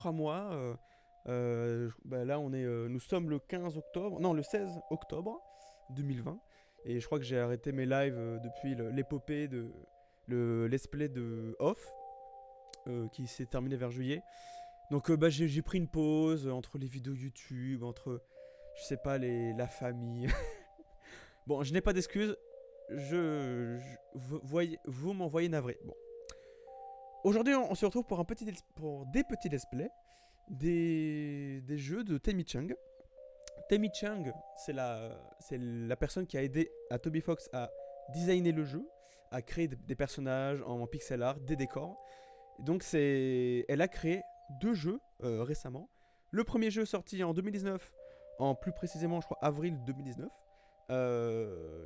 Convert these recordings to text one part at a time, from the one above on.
3 mois. Bah là, nous sommes le 15 octobre, non, le 16 octobre 2020. Et je crois que j'ai arrêté mes lives depuis l'épopée de let's play de Off, qui s'est terminé vers juillet. Donc bah, j'ai pris une pause entre les vidéos YouTube, entre, je sais pas, la famille. Bon, je n'ai pas d'excuses. Vous m'envoyez navré. Bon. Aujourd'hui, on se retrouve pour, pour des petits let's play des jeux de Temi Chung. Temi Chung, c'est la personne qui a aidé à Toby Fox à designer le jeu, à créer des personnages en pixel art, des décors. Et donc elle a créé deux jeux récemment. Le premier jeu sorti en 2019, en plus précisément je crois avril 2019,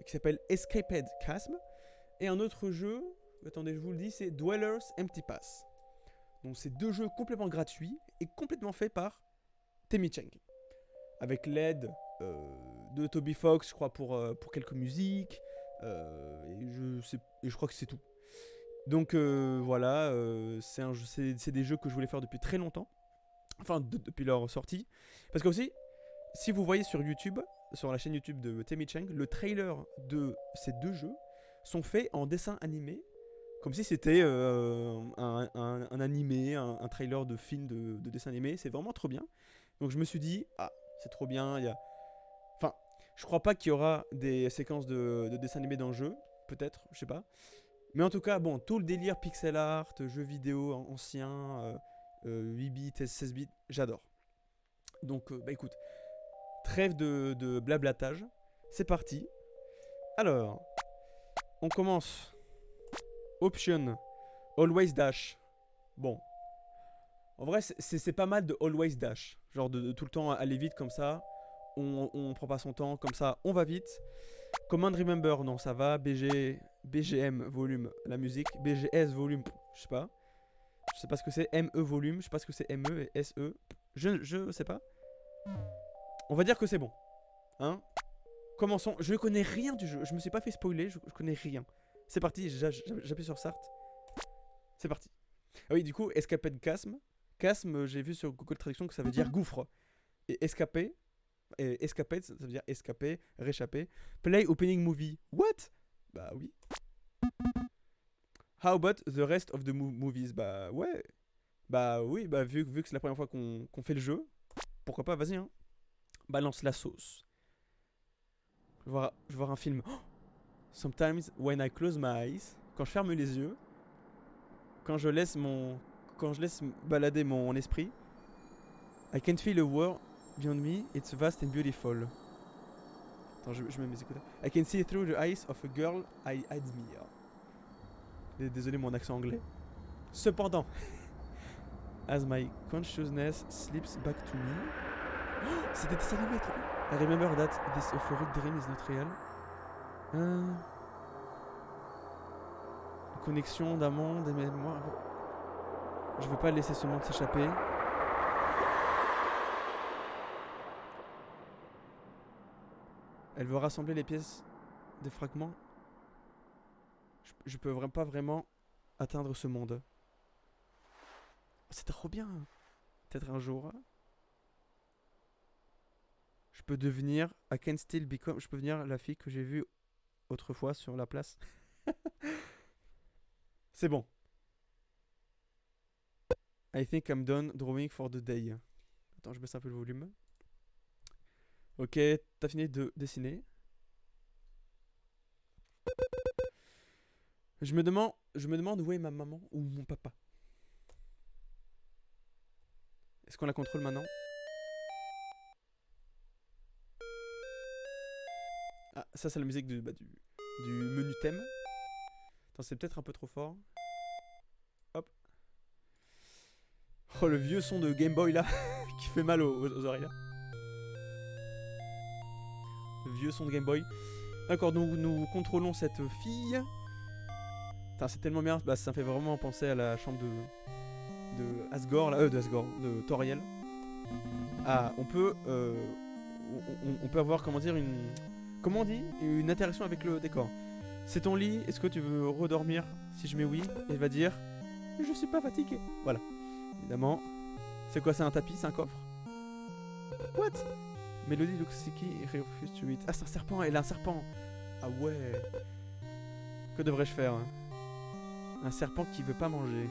qui s'appelle Escaped Chasm. Et un autre jeu, attendez je vous le dis, c'est Dwellers Empty Pass. Donc c'est deux jeux complètement gratuits et complètement faits par Temi Cheng. Avec l'aide de Toby Fox, je crois, pour quelques musiques. Et je crois que c'est tout. Donc voilà, c'est des jeux que je voulais faire depuis très longtemps. Enfin, depuis leur sortie. Parce que aussi, si vous voyez sur YouTube, sur la chaîne YouTube de Temi Cheng, le trailer de ces deux jeux sont faits en dessin animé. Comme si c'était un animé, un trailer de film de dessin animé. C'est vraiment trop bien. Donc je me suis dit, ah, c'est trop bien. Enfin, je crois pas qu'il y aura des séquences de dessin animé dans le jeu. Peut-être, je sais pas. Mais en tout cas, bon, tout le délire pixel art, jeux vidéo anciens, 8 bits, 16 bits, j'adore. Donc, bah écoute, trêve de blablatage. C'est parti. Alors, on commence. Option. Always dash. Bon. En vrai, c'est pas mal de always dash. Genre de tout le temps aller vite comme ça. On prend pas son temps, comme ça, on va vite. Command Remember, non, ça va. BGM, volume, la musique. BGS, volume, je sais pas. Je sais pas ce que c'est. ME, volume, je sais pas ce que c'est. ME et SE. Je sais pas. On va dire que c'est bon. Hein. Commençons. Je ne connais rien du jeu. Je me suis pas fait spoiler, je connais rien. C'est parti, j'appuie sur Start. C'est parti. Ah oui, du coup, Escaped Chasm. Chasm, j'ai vu sur Google Traduction que ça veut dire gouffre. Et escaper, et escaped, ça veut dire escaper, réchapper. Play opening movie. What? Bah oui. How about the rest of the movies? Bah ouais. Bah oui, bah vu que c'est la première fois qu'on fait le jeu, pourquoi pas, vas-y, hein. Balance la sauce. Je vais voir un film. Oh, sometimes when I close my eyes, quand je ferme les yeux, quand je laisse mon. Quand je laisse balader mon esprit, I can feel a world beyond me, it's vast and beautiful. Attends, je mets mes écouteurs. I can see through the eyes of a girl I admire. Désolé mon accent anglais. Cependant, as my consciousness slips back to me. Oh, c'était des animés, trop bien. I remember that this euphoric dream is not real. Connexion d'un monde et mémoire. Je veux pas laisser ce monde s'échapper. Elle veut rassembler les pièces des fragments. Je peux pas vraiment atteindre ce monde. C'est trop bien. Peut-être un jour. Je peux devenir. I can still become. Je peux devenir la fille que j'ai vue autrefois sur la place. C'est bon. I think I'm done drawing for the day. Attends, je baisse un peu le volume. Ok, t'as fini de dessiner. Je me demande où est ma maman ou mon papa. Est-ce qu'on la contrôle maintenant? Ah, ça c'est la musique du menu thème. Attends, c'est peut-être un peu trop fort. Hop. Oh, le vieux son de Game Boy là, qui fait mal aux oreilles là. Le vieux son de Game Boy. D'accord, nous contrôlons cette fille. Putain, c'est tellement bien, bah, ça me fait vraiment penser à la chambre de Asgore, là, de Asgore, de Toriel. Ah, on peut avoir, comment dire, comment on dit, une interaction avec le décor. C'est ton lit, est-ce que tu veux redormir? Si je mets oui, elle va dire, je suis pas fatigué. Voilà, évidemment. C'est quoi, c'est un tapis, c'est un coffre? What? Melody looks sicky et refuse to eat. Ah, c'est un serpent, elle a un serpent. Ah ouais. Que devrais-je faire? Un serpent qui veut pas manger.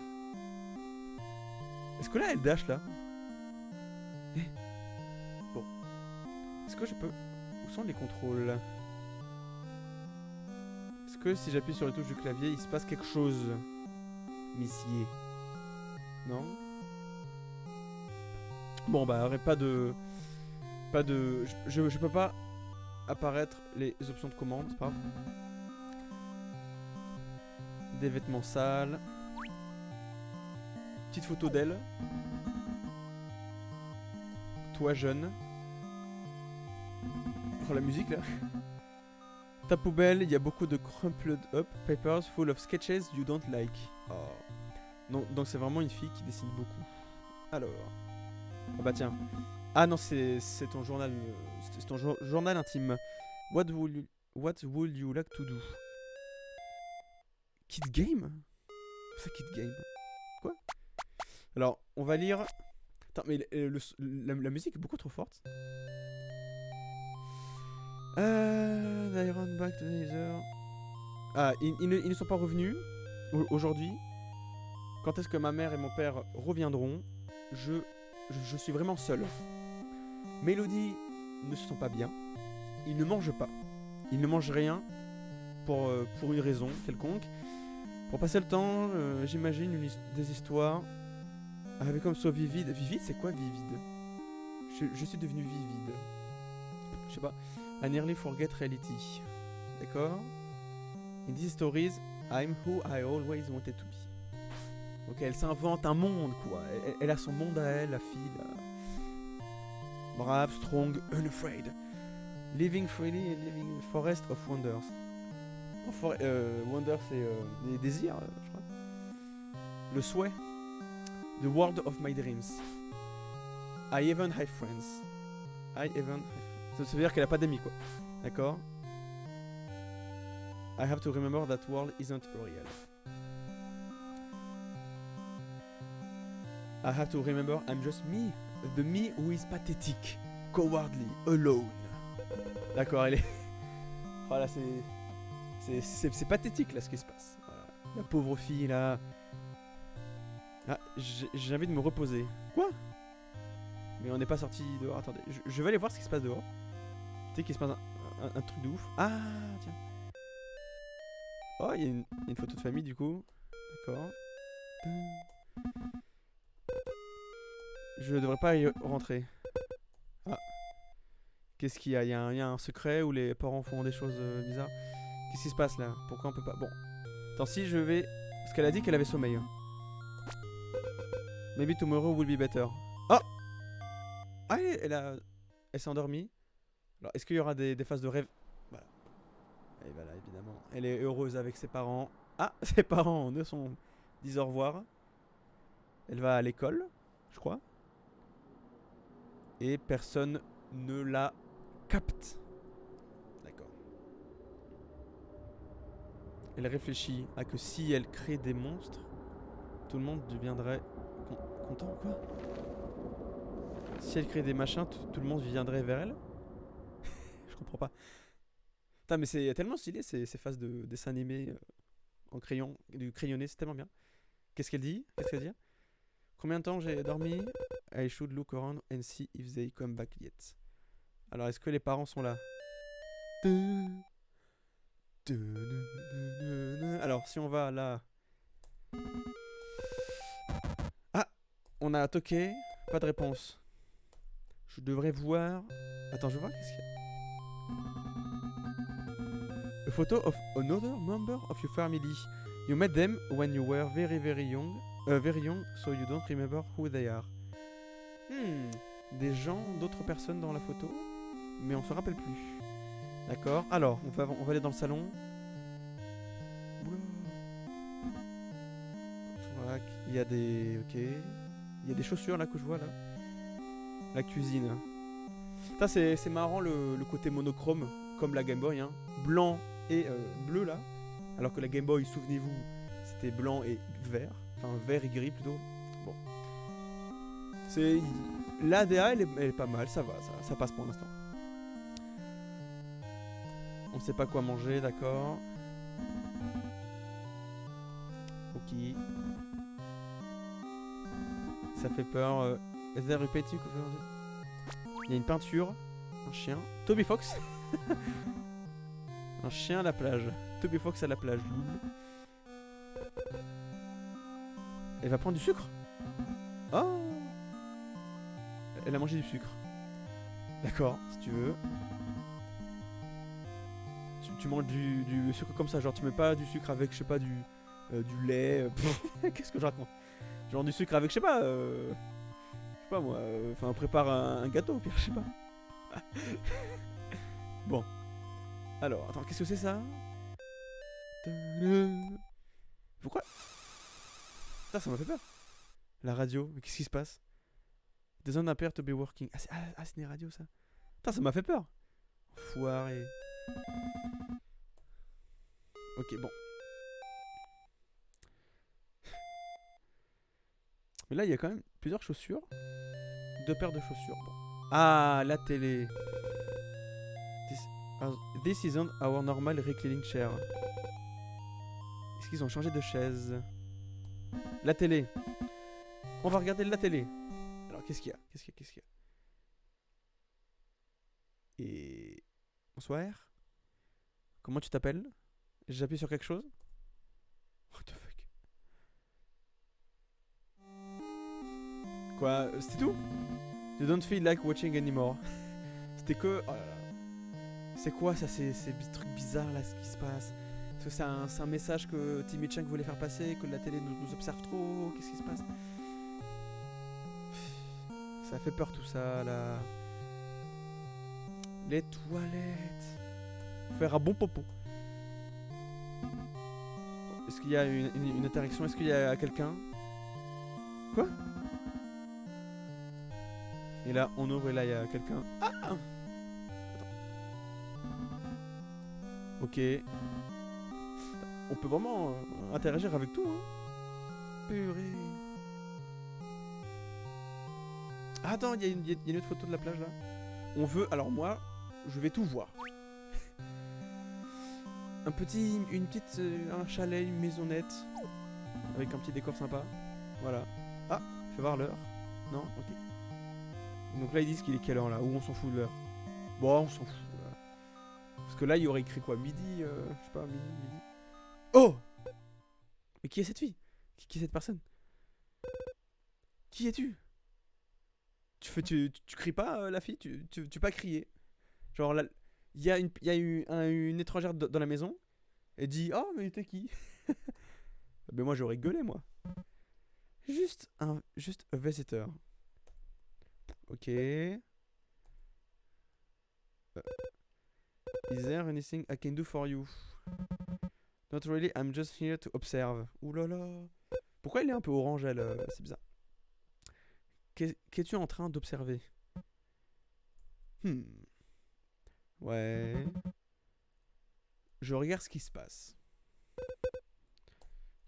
Est-ce que là, elle dash là? Bon. Est-ce que je peux... Où sont les contrôles? Est-ce que si j'appuie sur les touches du clavier, il se passe quelque chose? Missier. Non? Bon bah, pas de... Je peux pas apparaître les options de commande, c'est pas grave. Des vêtements sales. Petite photo d'elle. Toi jeune. Oh la musique là. Ta poubelle, il y a beaucoup de crumpled up papers full of sketches you don't like. Oh. Non, donc c'est vraiment une fille qui dessine beaucoup. Alors. Ah bah tiens. Ah non, c'est ton journal. C'est ton journal intime. What would you like to do? Kid Game? C'est Kid Game. Quoi? Alors, on va lire. Attends, mais la musique est beaucoup trop forte. Iron back to Nether. Ah, ils ne sont pas revenus aujourd'hui. Quand est-ce que ma mère et mon père reviendront? Je suis vraiment seul. Mélodie ne se sent pas bien. Ils ne mangent pas. Ils ne mangent rien pour une raison quelconque. Pour passer le temps, j'imagine des histoires avec comme ça vivide. Vivide, c'est quoi vivide? Je suis devenu vivide. Je sais pas. I nearly forget reality. D'accord? In these stories, I'm who I always wanted to be. Ok, elle s'invente un monde, quoi. Elle a son monde à elle, la fille, là. Brave, strong, unafraid. Living freely and living in forest of wonders. Wonder, c'est les désirs, je crois. Le souhait. The world of my dreams. I even have friends. Ça veut dire qu'elle a pas d'amis, quoi. D'accord? I have to remember that world isn't real. I have to remember I'm just me. The me who is pathetic, cowardly, alone. D'accord, elle est... Voilà, c'est pathétique, là, ce qui se passe. Voilà. La pauvre fille, là... Ah, j'ai envie de me reposer. Quoi? Mais on n'est pas sorti dehors. Attendez, je vais aller voir ce qui se passe dehors. Tu sais qu'il se passe un truc de ouf. Ah, tiens. Oh, il y a une photo de famille, du coup. D'accord. Je devrais pas y rentrer. Ah. Qu'est-ce qu'il y a? Il y a un secret où les parents font des choses bizarres. Qu'est-ce qui se passe là? Pourquoi on peut pas? Bon. Attends, si je vais... Parce qu'elle a dit qu'elle avait sommeil. Maybe tomorrow will be better. Oh! Ah, elle s'est endormie. Alors, est-ce qu'il y aura des phases de rêve? Voilà. Et voilà, évidemment. Elle est heureuse avec ses parents. Ah, ses parents ne sont... disent au revoir. Elle va à l'école, je crois. Et personne ne la capte. D'accord. Elle réfléchit à que si elle crée des monstres, tout le monde deviendrait content, quoi. Si elle crée des machins, tout le monde viendrait vers elle. Je comprends pas. Putain, mais c'est tellement stylé ces phases de dessin animé en crayon, du crayonné, c'est tellement bien. Qu'est-ce qu'elle dit? Combien de temps j'ai dormi? I should look around and see if they come back yet. Alors, est-ce que les parents sont là? Alors, si on va là... Ah! On a toqué. Pas de réponse. Je devrais voir... Attends, je vois qu'est-ce qu'il y a. A photo of another member of your family. You met them when you were very young, so you don't remember who they are. Des gens, d'autres personnes dans la photo, mais on se rappelle plus. D'accord. Alors, on va aller dans le salon. Il y a des... Ok. Il y a des chaussures là que je vois là. La cuisine. Ça c'est marrant le côté monochrome, comme la Game Boy, hein. Blanc et bleu là. Alors que la Game Boy, souvenez-vous, c'était blanc et vert. Enfin vert et gris plutôt. Bon. C'est... L'ADA, elle est pas mal, ça va, ça passe pour l'instant. On sait pas quoi manger, d'accord. Ok. Ça fait peur. Is there a painting? Il y a une peinture. Un chien. Toby Fox. Un chien à la plage. Toby Fox à la plage. Elle va prendre du sucre. Oh. Elle a mangé du sucre. D'accord, si tu veux. Tu manges du sucre comme ça, genre tu mets pas du sucre avec, je sais pas, du lait. Qu'est-ce que je raconte? Genre du sucre avec, je sais pas moi, enfin prépare un gâteau au pire, je sais pas. Bon. Alors, attends, qu'est-ce que c'est ça? Pourquoi? Putain, ça m'a fait peur. La radio, mais qu'est-ce qui se passe? Doesn't appear to be working. Ah, c'est des radios ça. Putain, ça m'a fait peur. Foiré. Ok, bon. Mais là, il y a quand même plusieurs chaussures. 2 paires de chaussures. Bon. Ah, la télé. This isn't our normal reclining chair. Est-ce qu'ils ont changé de chaise? La télé. On va regarder la télé. Alors, qu'est-ce qu'il y a? Qu'est-ce qu'il y a? Et... Bonsoir. Comment tu t'appelles? J'appuie sur quelque chose? What the fuck? Quoi? C'était tout? You don't feel like watching anymore. C'était que... Oh là là. C'est quoi ça, ces trucs bizarres là, ce qui se passe? Est-ce que c'est un message que Timmy Chang voulait faire passer? Que la télé nous observe trop? Qu'est-ce qui se passe? Ça fait peur tout ça là. Les toilettes. Faut faire un bon popo. Est-ce qu'il y a une interaction? Est-ce qu'il y a quelqu'un? Quoi? Et là, on ouvre et là, il y a quelqu'un. Ah! Attends. Ok. On peut vraiment interagir avec tout, hein. Purée. Ah, attends, il y a une autre photo de la plage là. On veut... Alors moi, je vais tout voir. Un chalet, une maisonnette. Avec un petit décor sympa. Voilà. Ah, fais voir l'heure. Non? Ok. Donc là, ils disent qu'il est quelle heure là? Ou on s'en fout de l'heure? Bon, on s'en fout. Là. Parce que là, il y aurait écrit quoi? Midi, je sais pas, midi. Oh! Mais qui est cette fille? Qui est cette personne? Qui es-tu? Tu cries pas, la fille? Tu pas crier. Genre, il y a une étrangère dans la maison. Et dit, oh, mais t'es qui? Mais moi, j'aurais gueulé, moi. Juste un visiteur. Ok. Is there anything I can do for you? Not really, I'm just here to observe. Ouh là là. Pourquoi elle est un peu orange, elle? C'est bizarre. Qu'es-tu en train d'observer? Ouais. Je regarde ce qui se passe.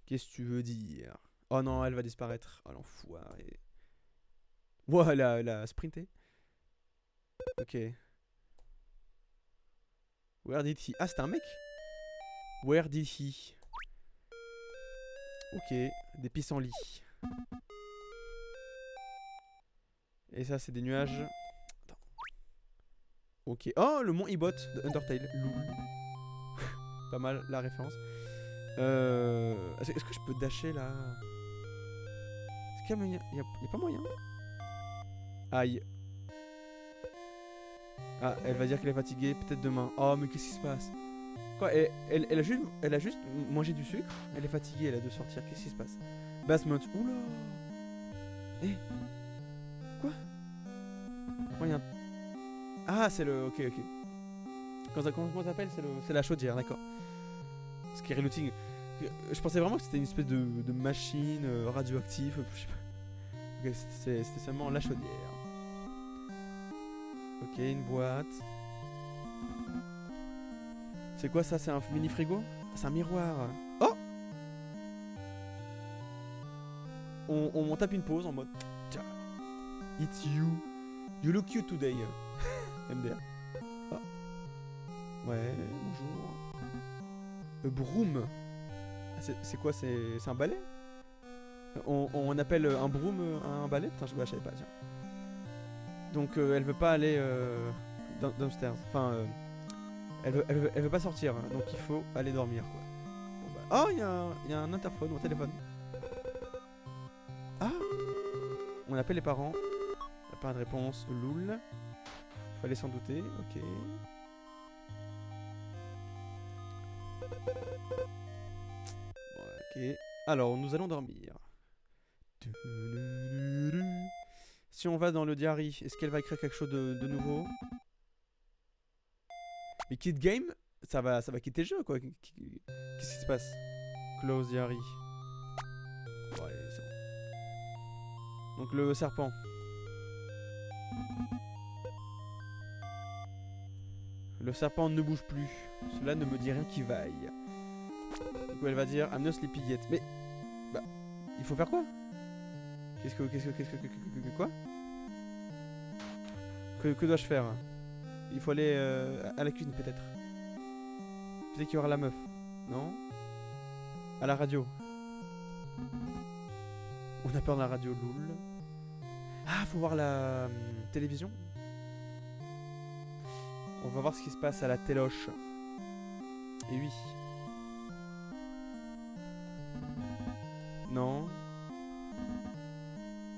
Qu'est-ce que tu veux dire? Oh non, elle va disparaître. Oh l'enfoiré. Wow, elle a sprinté. Ok. Where did he... Ah, c'était un mec? Where did he... Ok, des pissenlits. Et ça, c'est des nuages. Attends. Ok. Oh, le mont Ibot de Undertale. Loul. Pas mal la référence. Est-ce que je peux dasher là? Est-ce qu'il y a pas moyen? Aïe. Ah, elle va dire qu'elle est fatiguée, peut-être demain. Oh, mais qu'est-ce qui se passe? Quoi, elle a juste mangé du sucre. Elle est fatiguée, elle a de sortir. Qu'est-ce qui se passe? Basement. Oula. Eh. Quoi? Moyen. Ah, c'est le... Ok. Comment ça s'appelle? C'est la chaudière, d'accord. Scary Looting. Je pensais vraiment que c'était une espèce de machine radioactive. Je sais pas. Ok, c'était seulement la chaudière. Ok, une boîte. C'est quoi ça? C'est un mini frigo? C'est un miroir. Oh! On tape une pause en mode... Tiens. It's you. You look cute today. MDR. Ah. Ouais, bonjour. Broom. C'est quoi? C'est un balai? On appelle un broom un balai? Putain, je savais pas, tiens. Donc elle veut pas aller downstairs. Enfin, elle veut pas sortir. Donc il faut aller dormir, quoi. Bon, bah. Oh, il y a un interphone ou un téléphone. Ah! On appelle les parents. Pas de réponse. Loul. Fallait s'en douter. Ok. Bon, ok. Alors, nous allons dormir. Si on va dans le diary, est-ce qu'elle va écrire quelque chose de nouveau? Mais Kid Game, ça va quitter le jeu, quoi. Qu'est-ce qui se passe? Close diary. Ouais, c'est bon. Donc le serpent. Le serpent ne bouge plus. Cela ne me dit rien qui vaille. Du coup, elle va dire I'm no sleepy yet. Mais, bah, il faut faire quoi? Quoi? Que dois-je faire? Il faut aller à la cuisine, peut-être. Peut-être qu'il y aura la meuf. Non? À la radio. On a peur de la radio, loul. Ah, faut voir la télévision. On va voir ce qui se passe à la téloche. Et oui. Non.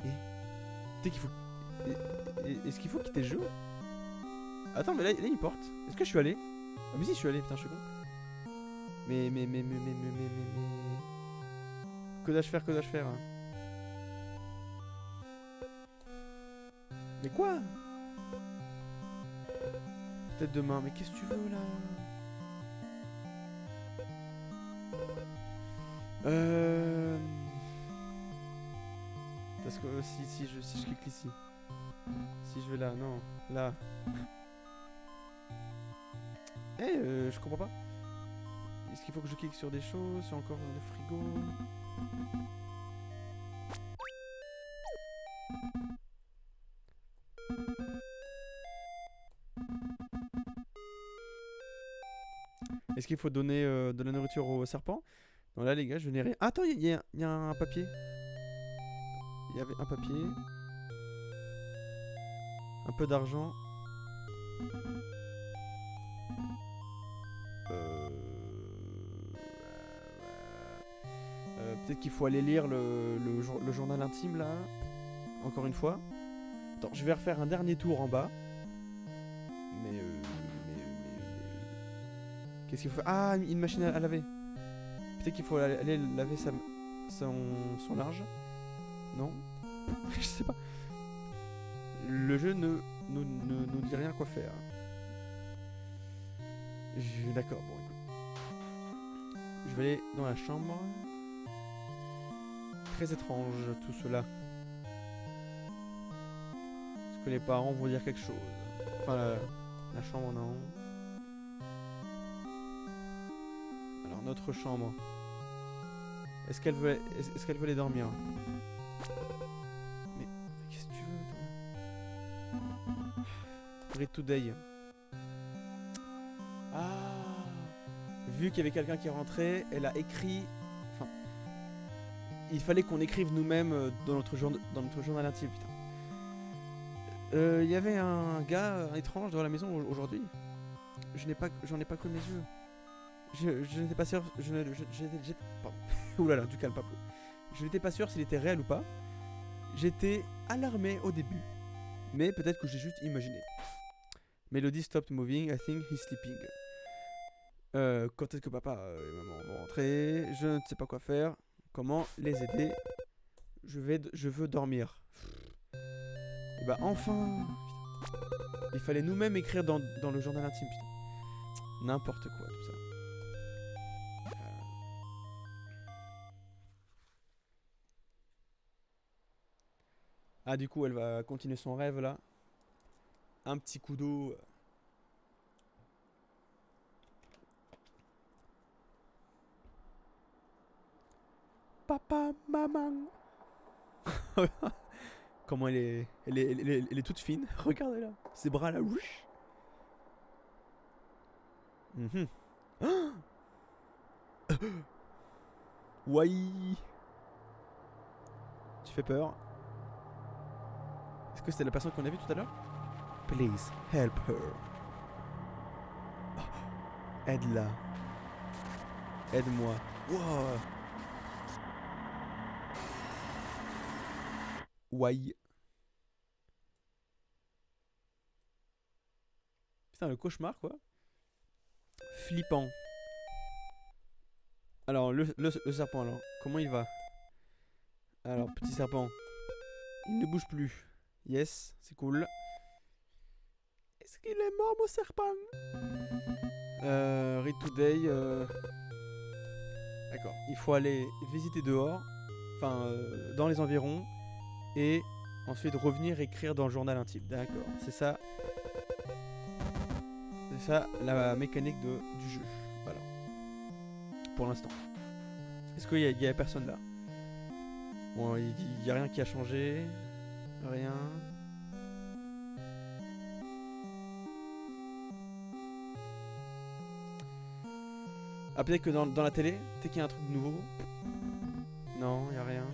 Et peut-être qu'il faut... Est-ce qu'il faut quitter le jeu? Attends, mais là il porte. Est-ce que je suis allé? Ah mais si, je suis allé, putain, je suis con. Mais... Que dois-je faire? Mais quoi? Peut-être demain, mais qu'est-ce que tu veux là? Parce que si je clique ici. Si je vais là, non, là. Je comprends pas. Est-ce qu'il faut que je clique sur des choses? Sur encore le frigo? Est-ce qu'il faut donner de la nourriture au serpent? Non, là les gars, je n'ai rien. Ah, attends, il y a un papier. Il y avait un papier. Un peu d'argent. Peut-être qu'il faut aller lire le journal intime là. Encore une fois. Attends, je vais refaire un dernier tour en bas. Mais qu'est-ce qu'il faut? Ah, une machine à laver. Peut-être qu'il faut aller laver son linge. Non? Je sais pas. Le jeu ne nous dit rien quoi faire. D'accord, bon écoute. Je vais aller dans la chambre. Très étrange tout cela. Est-ce que les parents vont dire quelque chose? Enfin la chambre non. Alors notre chambre. Est-ce qu'elle veut aller dormir? Mais qu'est-ce que tu veux toi? Read today. Ah. Vu qu'il y avait quelqu'un qui est rentré, elle a écrit. Enfin, il fallait qu'on écrive nous-mêmes dans notre journal intime. Putain. Il y avait un gars étrange dans la maison aujourd'hui. J'en ai pas cru mes yeux. Je n'étais pas sûr. Pardon. Oulala, du calme, Pablo. Je n'étais pas sûr s'il était réel ou pas. J'étais alarmé au début, mais peut-être que j'ai juste imaginé. Melody stopped moving. I think he's sleeping. Quand est-ce que papa et maman vont rentrer? Je ne sais pas quoi faire. Comment les aider? Je veux dormir. Et bah enfin. Putain. Il fallait nous-mêmes écrire dans le journal intime. Putain. N'importe quoi tout ça. Ah du coup elle va continuer son rêve là. Un petit coup d'eau. Papa, maman. Comment elle est toute fine. Regardez là. Ses bras là. Wouch. Mhm. Ah. Why. Tu fais peur. Est-ce que c'était la personne qu'on a vue tout à l'heure? Please help her. Oh. Aide-la. Aide-moi. Wow. Why. Putain, le cauchemar quoi. Flippant. Alors, le serpent alors. Comment il va? Alors, petit serpent. Il ne bouge plus. Yes, c'est cool. Est-ce qu'il est mort, mon serpent? Read today. D'accord. Il faut aller visiter dehors. Enfin, dans les environs. Et ensuite revenir écrire dans le journal intime. D'accord. C'est ça. C'est ça la mécanique du jeu. Voilà. Pour l'instant. Est-ce qu'il y a personne là? Bon, il n'y a rien qui a changé. Rien. Ah, peut-être que dans la télé, peut-être qu'il y a un truc de nouveau. Non, il n'y a rien.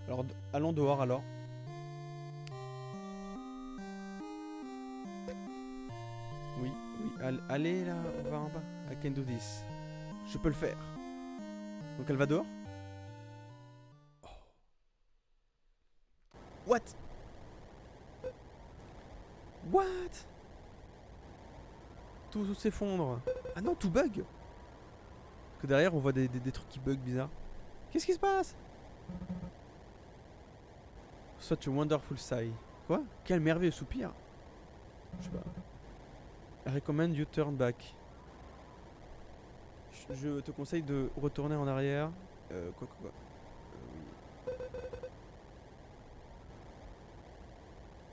Alors, allons dehors alors. Oui, oui. Allez là, on va en bas. I can do this. Je peux le faire. Donc elle va dehors. Oh. What? What? Tout s'effondre. Ah non, tout bug. Parce que derrière, on voit des trucs qui bug bizarres. Qu'est-ce qui se passe? Such a wonderful sigh. Quoi? Quel merveilleux soupir. Je sais pas. I recommend you turn back. Je te conseille de retourner en arrière. Quoi. Oui.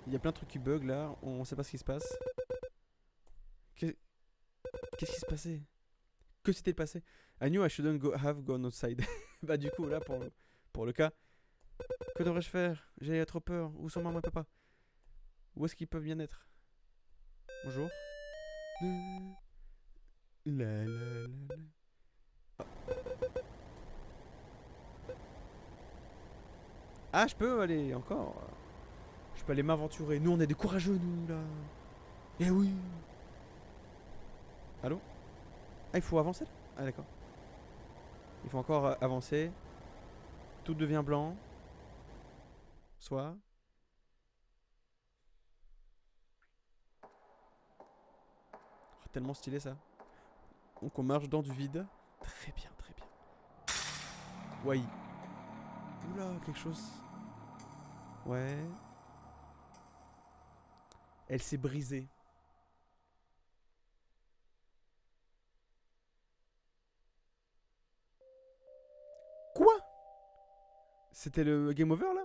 Il y a plein de trucs qui bug là. On sait pas ce qui se passe. Qu'est-ce qui se passait? Que s'était passé? I knew I shouldn't have gone outside. Bah du coup là pour le cas. Que devrais-je faire? J'ai trop peur. Où sont maman et papa? Où est-ce qu'ils peuvent bien être? Bonjour. La, la, la, la. Ah, je peux aller encore. Je peux aller m'aventurer. Nous, on est des courageux, nous, là. Eh oui. Allô? Ah, il faut avancer là? Ah, d'accord. Il faut encore avancer. Tout devient blanc. Soit. Oh, tellement stylé ça. Donc on marche dans du vide. Très bien, très bien. Ouais. Oula, quelque chose. Ouais. Elle s'est brisée. Quoi? C'était le game over là?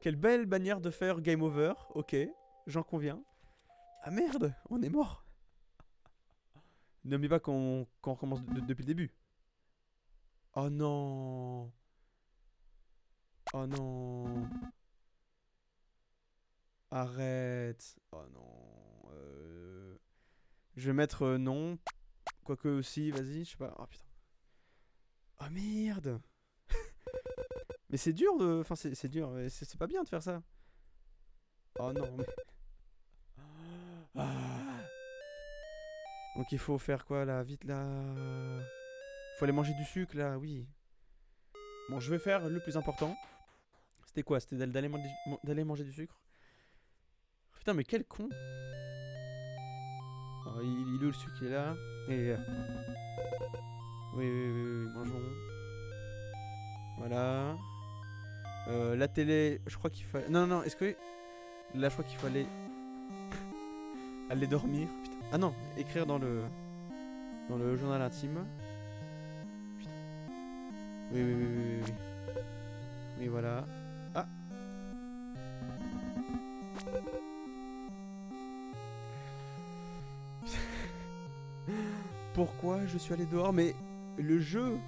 Quelle belle manière de faire game over. Ok, j'en conviens. Ah merde, on est mort. N'oublie pas qu'on recommence depuis le début. Oh non. Oh non. Arrête. Oh non. Je vais mettre non. Quoique aussi, vas-y, je sais pas. Oh putain. Oh merde. Mais c'est dur de. Enfin, c'est dur. C'est pas bien de faire ça. Oh non, mais. Ah. Donc il faut faire quoi là? Vite là. Faut aller manger du sucre là, oui. Bon, je vais faire le plus important. C'était quoi? C'était d'aller manger du sucre. Putain, mais quel con. Alors, il est où le sucre? Il est là. Et. Oui, mangeons. Voilà. La télé, je crois qu'il fallait. Non, est-ce que. Là, je crois qu'il fallait. Aller dormir. Putain. Ah non, écrire dans le. Dans le journal intime. Putain. Oui. Oui, voilà. Ah. Pourquoi je suis allé dehors? Mais le jeu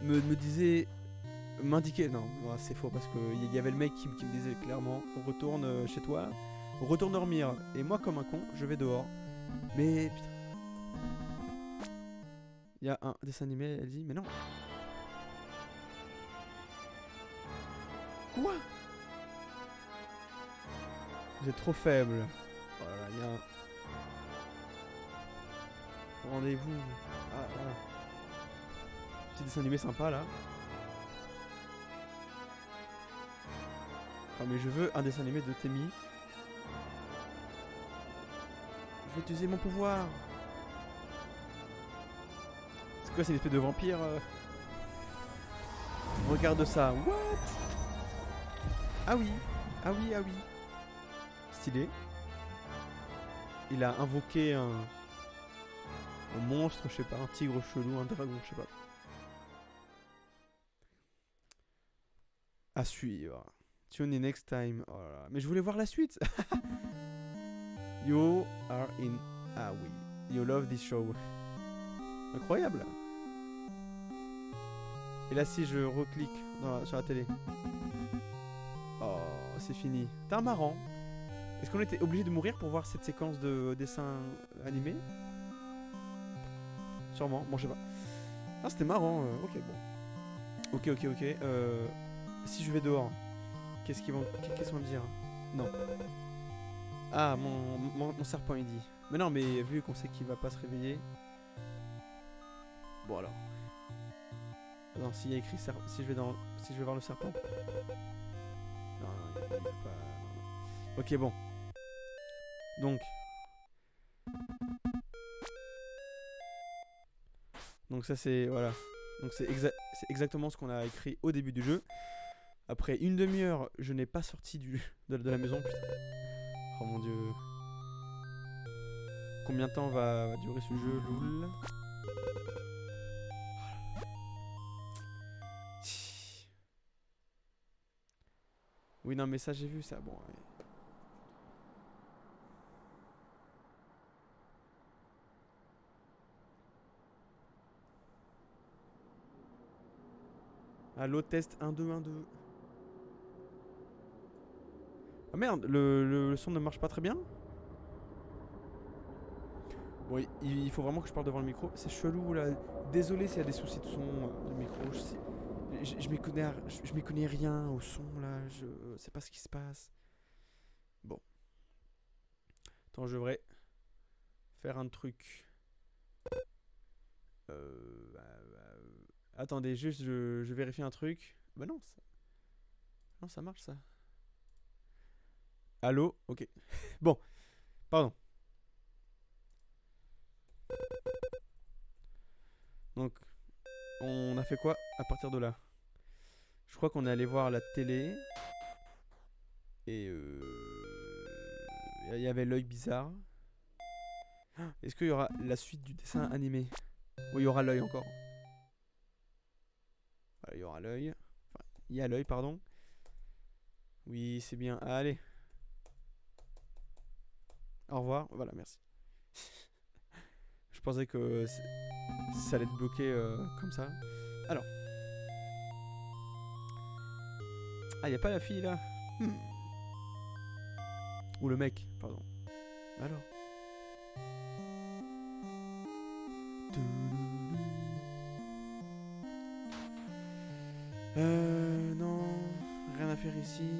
me disait m'indiquer. Non, non, c'est faux parce qu'il y avait le mec qui me disait clairement retourne chez toi, retourne dormir. Et moi, comme un con, je vais dehors. Mais putain. Il y a un dessin animé, elle dit mais non. Quoi? Vous êtes trop faible. Oh là là, il y a un rendez-vous. Ah, ah. Petit dessin animé sympa là. Ah mais je veux un dessin animé de Temi. Je vais utiliser mon pouvoir. C'est quoi, c'est une espèce de vampire Regarde ça. What? Ah oui. Ah oui, ah oui. Stylé. Il a invoqué un monstre, je sais pas, un tigre chelou, un dragon, je sais pas. À suivre. Tune in next time. Oh là là. Mais je voulais voir la suite. You are in. Ah oui. You love this show. Incroyable. Et là, si je reclique sur la télé. Oh, c'est fini. T'es un marrant. Est-ce qu'on était obligé de mourir pour voir cette séquence de dessin animé? Sûrement. Bon, je sais pas. Ah, c'était marrant. Ok, bon. Ok. Si je vais dehors, qu'est-ce qu'ils vont me dire? Non. Ah, mon serpent, il dit. Mais non, mais vu qu'on sait qu'il va pas se réveiller. Bon, alors. Non, s'il y a écrit si je vais voir le serpent. Non, il va pas. Non. Ok, bon. Donc ça c'est voilà. Donc c'est exactement ce qu'on a écrit au début du jeu. Après une demi-heure, je n'ai pas sorti de la maison. Putain. Oh mon dieu. Combien de temps va durer ce jeu, loul? Oui, non, mais ça, j'ai vu ça. Bon, ouais. Allo, test 1, 2, 1, 2. Ah merde, le son ne marche pas très bien. Bon, il faut vraiment que je parle devant le micro. C'est chelou là. Désolé s'il y a des soucis de son de micro. Je m'y connais rien au son là. Je sais pas ce qui se passe. Bon. Attends, je devrais faire un truc. Attendez, juste je vérifie un truc. Bah non, ça marche ça. Allô? Ok. Bon, pardon. Donc, on a fait quoi à partir de là? Je crois qu'on est allé voir la télé. Et il y avait l'œil bizarre. Est-ce qu'il y aura la suite du dessin animé? Oui, il y aura l'œil encore. Voilà, il y aura l'œil. Enfin, il y a l'œil, pardon. Oui, c'est bien. Allez. Au revoir. Voilà, merci. Je pensais que ça allait être bloqué comme ça. Alors. Ah, y a pas la fille là. Ou le mec, pardon. Alors. Non. Rien à faire ici.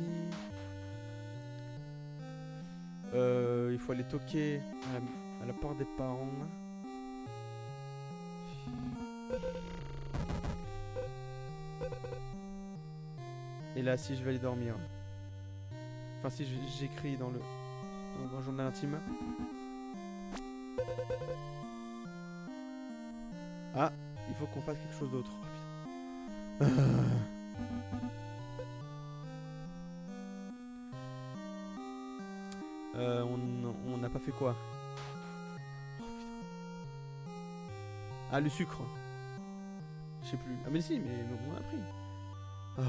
Il faut aller toquer à la porte des parents. Et là, si je vais aller dormir. Enfin, si j'écris dans le journal intime. Ah, il faut qu'on fasse quelque chose d'autre. Oh, putain. On n'a pas fait quoi? Oh, putain. Ah, le sucre. Je sais plus. Ah, mais si, mais on a pris. Oh.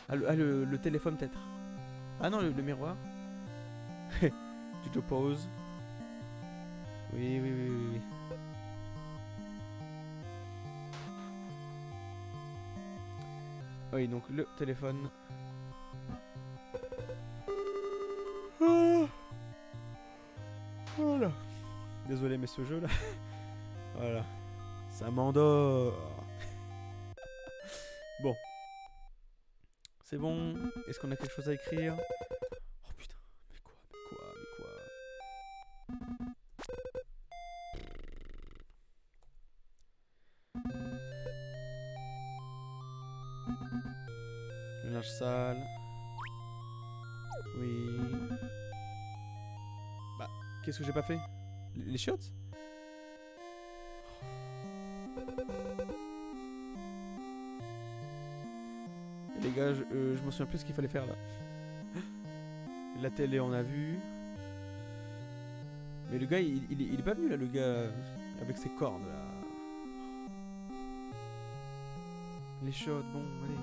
Ah, le téléphone peut-être. Ah non, le miroir. Tu te poses. Oui. Oui, donc le téléphone. Ah, voilà. Désolé, mais ce jeu là. Voilà. Ça m'endort. Bon. C'est bon. Est-ce qu'on a quelque chose à écrire? Oh putain. Mais quoi? Mais quoi? Mais quoi? Le linge sale. Oui. Bah, qu'est-ce que j'ai pas fait? Les chiottes? Les gars, je me souviens plus ce qu'il fallait faire là. La télé, on a vu. Mais le gars, il est pas venu là, le gars avec ses cornes là. Les shots, bon, allez.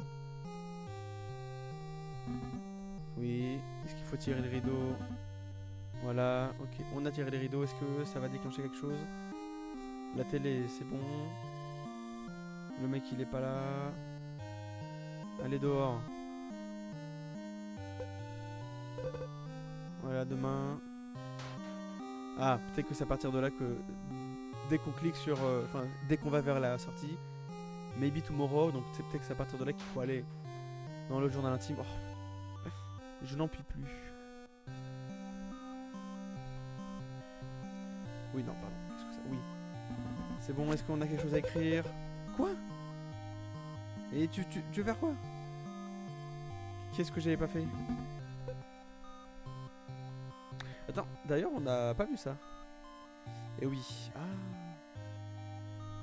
Oui, est-ce qu'il faut tirer le rideau? Voilà, ok, on a tiré les rideaux. Est-ce que ça va déclencher quelque chose? La télé, c'est bon. Le mec, il est pas là. Allez dehors. Voilà, demain. Ah, peut-être que c'est à partir de là que dès qu'on clique sur, enfin, dès qu'on va vers la sortie, maybe tomorrow, donc c'est peut-être que c'est à partir de là qu'il faut aller dans le journal intime. Oh, je n'en puis plus. Oui, non, pardon. Qu'est-ce que ça? Oui. C'est bon, est-ce qu'on a quelque chose à écrire? Quoi? Et tu veux faire quoi? Qu'est-ce que j'avais pas fait? Attends, d'ailleurs, on n'a pas vu ça. Et oui. Ah.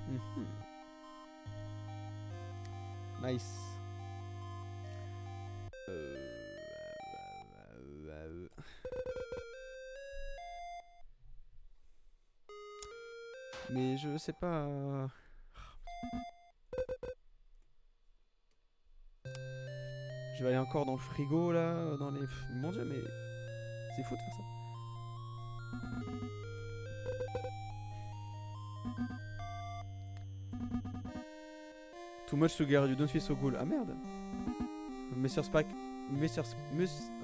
Mhm. Nice. Mais je sais pas. Je vais aller encore dans le frigo là, dans les. Mon dieu, mais c'est fou de faire ça. Too much sugar, you don't feel so cool. Ah merde. Mr. Spark. Mr.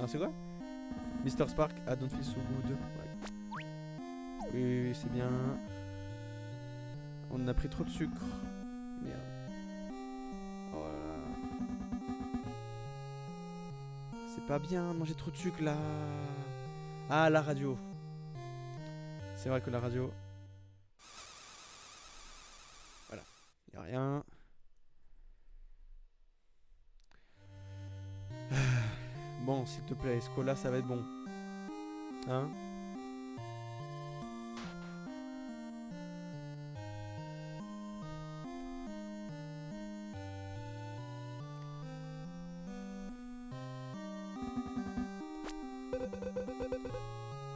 Ah, c'est quoi? Mr. Spark, I don't feel so good. Ouais. Oui, c'est bien. On a pris trop de sucre. Merde. Oh là là. C'est pas bien de manger trop de sucre là. Ah, la radio. C'est vrai que la radio. Voilà. Y'a rien. Bon, s'il te plaît, ce là ça va être bon. Hein?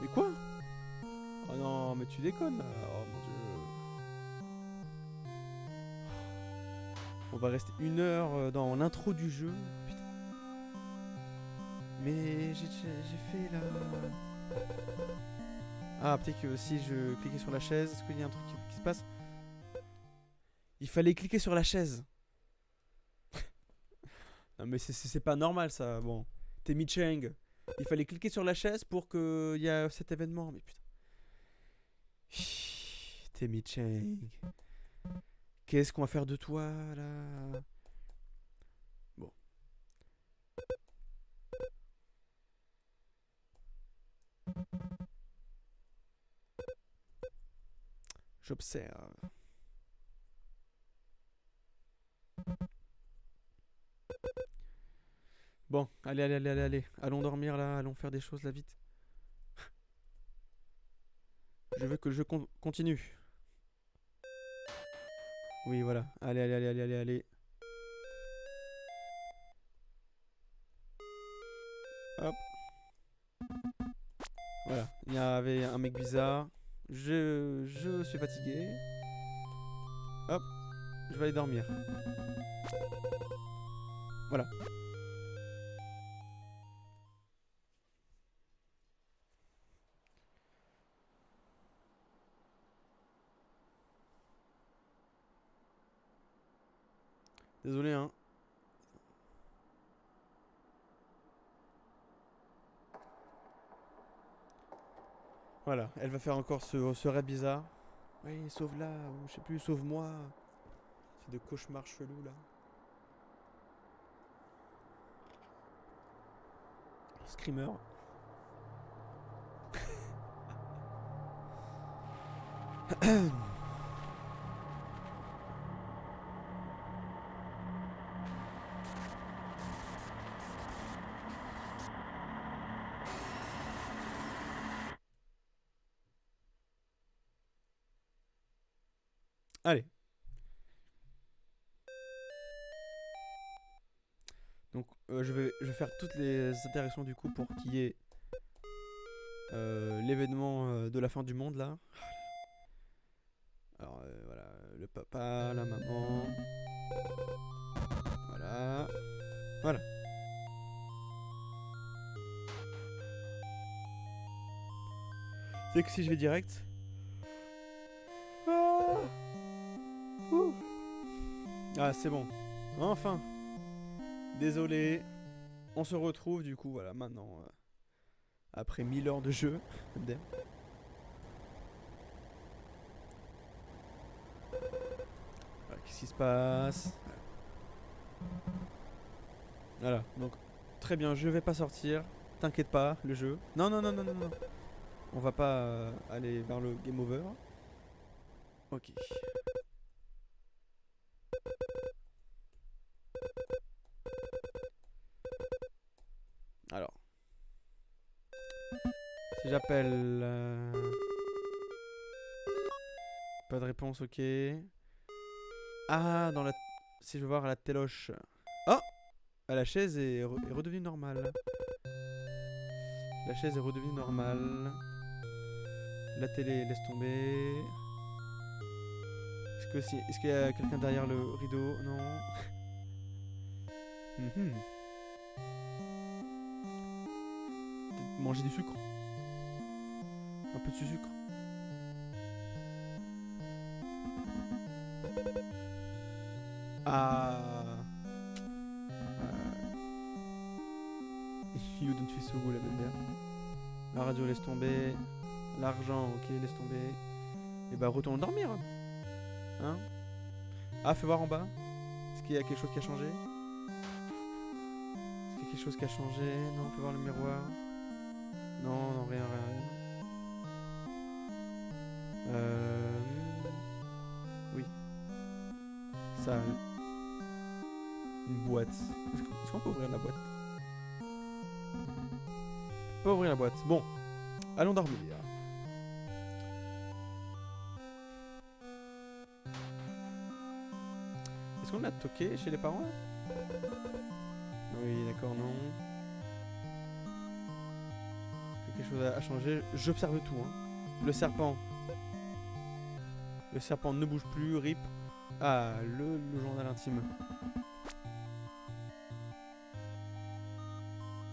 Mais quoi? Oh non, mais tu déconnes là. Oh mon dieu. On va rester 1 heure dans l'intro du jeu. Putain. Mais j'ai fait là. Ah, peut-être que si je cliquais sur la chaise, est-ce qu'il y a un truc qui se passe? Il fallait cliquer sur la chaise. Non, mais c'est pas normal ça. Bon, t'es Cheng. Il fallait cliquer sur la chaise pour qu'il y ait cet événement. Mais putain. T'es Cheng. Qu'est-ce qu'on va faire de toi là? Bon. J'observe. Bon, allez. Allons dormir là, allons faire des choses là vite. Je veux que le jeu continue. Oui, voilà. Allez. Hop. Voilà. Il y avait un mec bizarre. Je suis fatigué. Hop. Je vais aller dormir. Voilà. Désolé, hein. Voilà, elle va faire encore ce raid bizarre. Oui, sauve-la, ou je sais plus, sauve-moi. C'est de cauchemar chelou là. Screamer. Allez. Donc je vais faire toutes les interactions du coup pour qu'il y ait l'événement de la fin du monde là. Alors voilà, le papa, la maman. Voilà. Voilà. C'est que si je vais direct. Ah, ouh. Ah, c'est bon. Enfin. Désolé. On se retrouve du coup, voilà, maintenant. Après 1000 heures de jeu. MDM. Voilà, qu'est-ce qui se passe? Voilà, donc très bien, je vais pas sortir. T'inquiète pas, le jeu. Non, non, non, non, non, non. On va pas aller vers le game over. Ok. Alors, si j'appelle... Pas de réponse, ok. Ah, dans la... Si je veux voir à la téloche. Oh, la chaise est redevenue normale. La chaise est redevenue normale. La télé laisse tomber. Est-ce qu'il y a quelqu'un derrière le rideau? Non. Mhm. Peut-être manger du sucre. Un peu de sucre. Ah. You don't feel so good, la belle. La radio laisse tomber. L'argent, ok, laisse tomber. Et bah retourne dormir. Hein? Ah, fais voir en bas. Est-ce qu'il y a quelque chose qui a changé? Est-ce qu'il y a quelque chose qui a changé? Non, fais voir le miroir. Non, non, rien, rien, rien. Oui. Ça. Une boîte. Est-ce qu'on peut ouvrir la boîte? On peut ouvrir la boîte. Bon. Allons dormir. Est-ce qu'on a toqué chez les parents? Oui, d'accord, non. Est-ce que quelque chose a changé? J'observe tout, hein. Le serpent. Le serpent ne bouge plus, rip. Ah, le journal intime.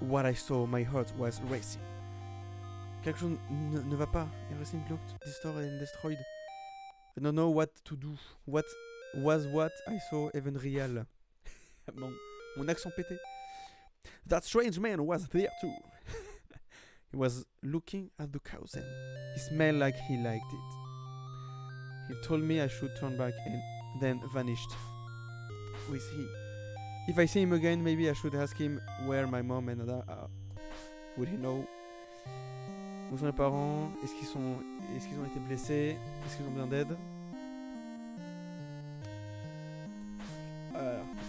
What I saw, my heart was racing. Quelque chose ne va pas. Everything looked distorted and destroyed. I don't know what to do. What was what I saw even real? Mon accent pété. That strange man was there too. He was looking at the cows and he smelled like he liked it. He told me I should turn back and then vanished. Who is he? If I see him again, maybe I should ask him where my mom and dad are. Would he know? Où sont les parents? Est-ce qu'ils ont été blessés? Est-ce qu'ils ont besoin d'aide?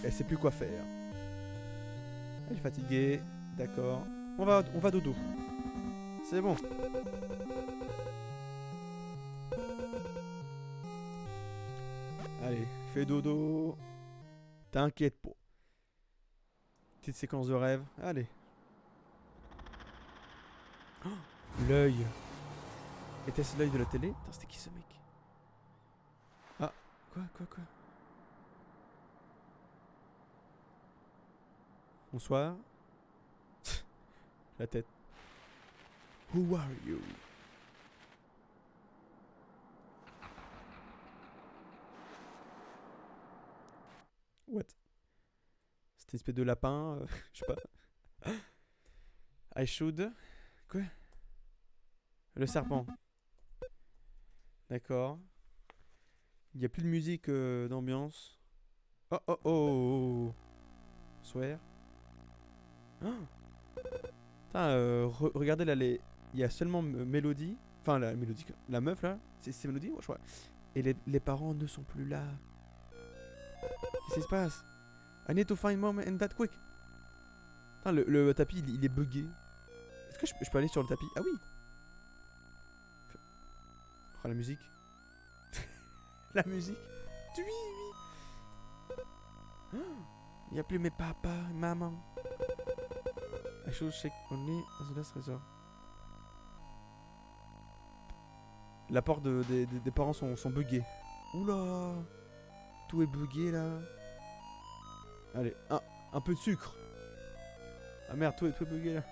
Elle sait plus quoi faire. Elle est fatiguée, d'accord. On va dodo. C'est bon. Allez, fais dodo. T'inquiète pas. Petite séquence de rêve. Allez. Oh, l'œil. Était-ce l'œil de la télé? Putain, c'était qui ce mec? Ah, quoi? Bonsoir. La tête. Who are you? What? C'était une espèce de lapin, je sais pas. I should. Quoi? Le serpent. D'accord. Il n'y a plus de musique d'ambiance. Oh oh oh oh. Swear. Oh. Putain, regardez là, il y a seulement Mélodie. Enfin, la Mélodie. La meuf là. C'est Mélodie, ouais, je crois. Et les parents ne sont plus là. Qu'est-ce qui se passe? I need to find mom and that quick. Putain, le tapis il est bugué. Est-ce que je peux aller sur le tapis? Ah oui. Oh, la musique. La musique. Oui, oui. Il n'y a plus mes papas et maman. I should check only the last resort. La porte des parents sont buggées. Oula. Tout est bugué là. Allez, un peu de sucre. Ah merde, tout est bugué là.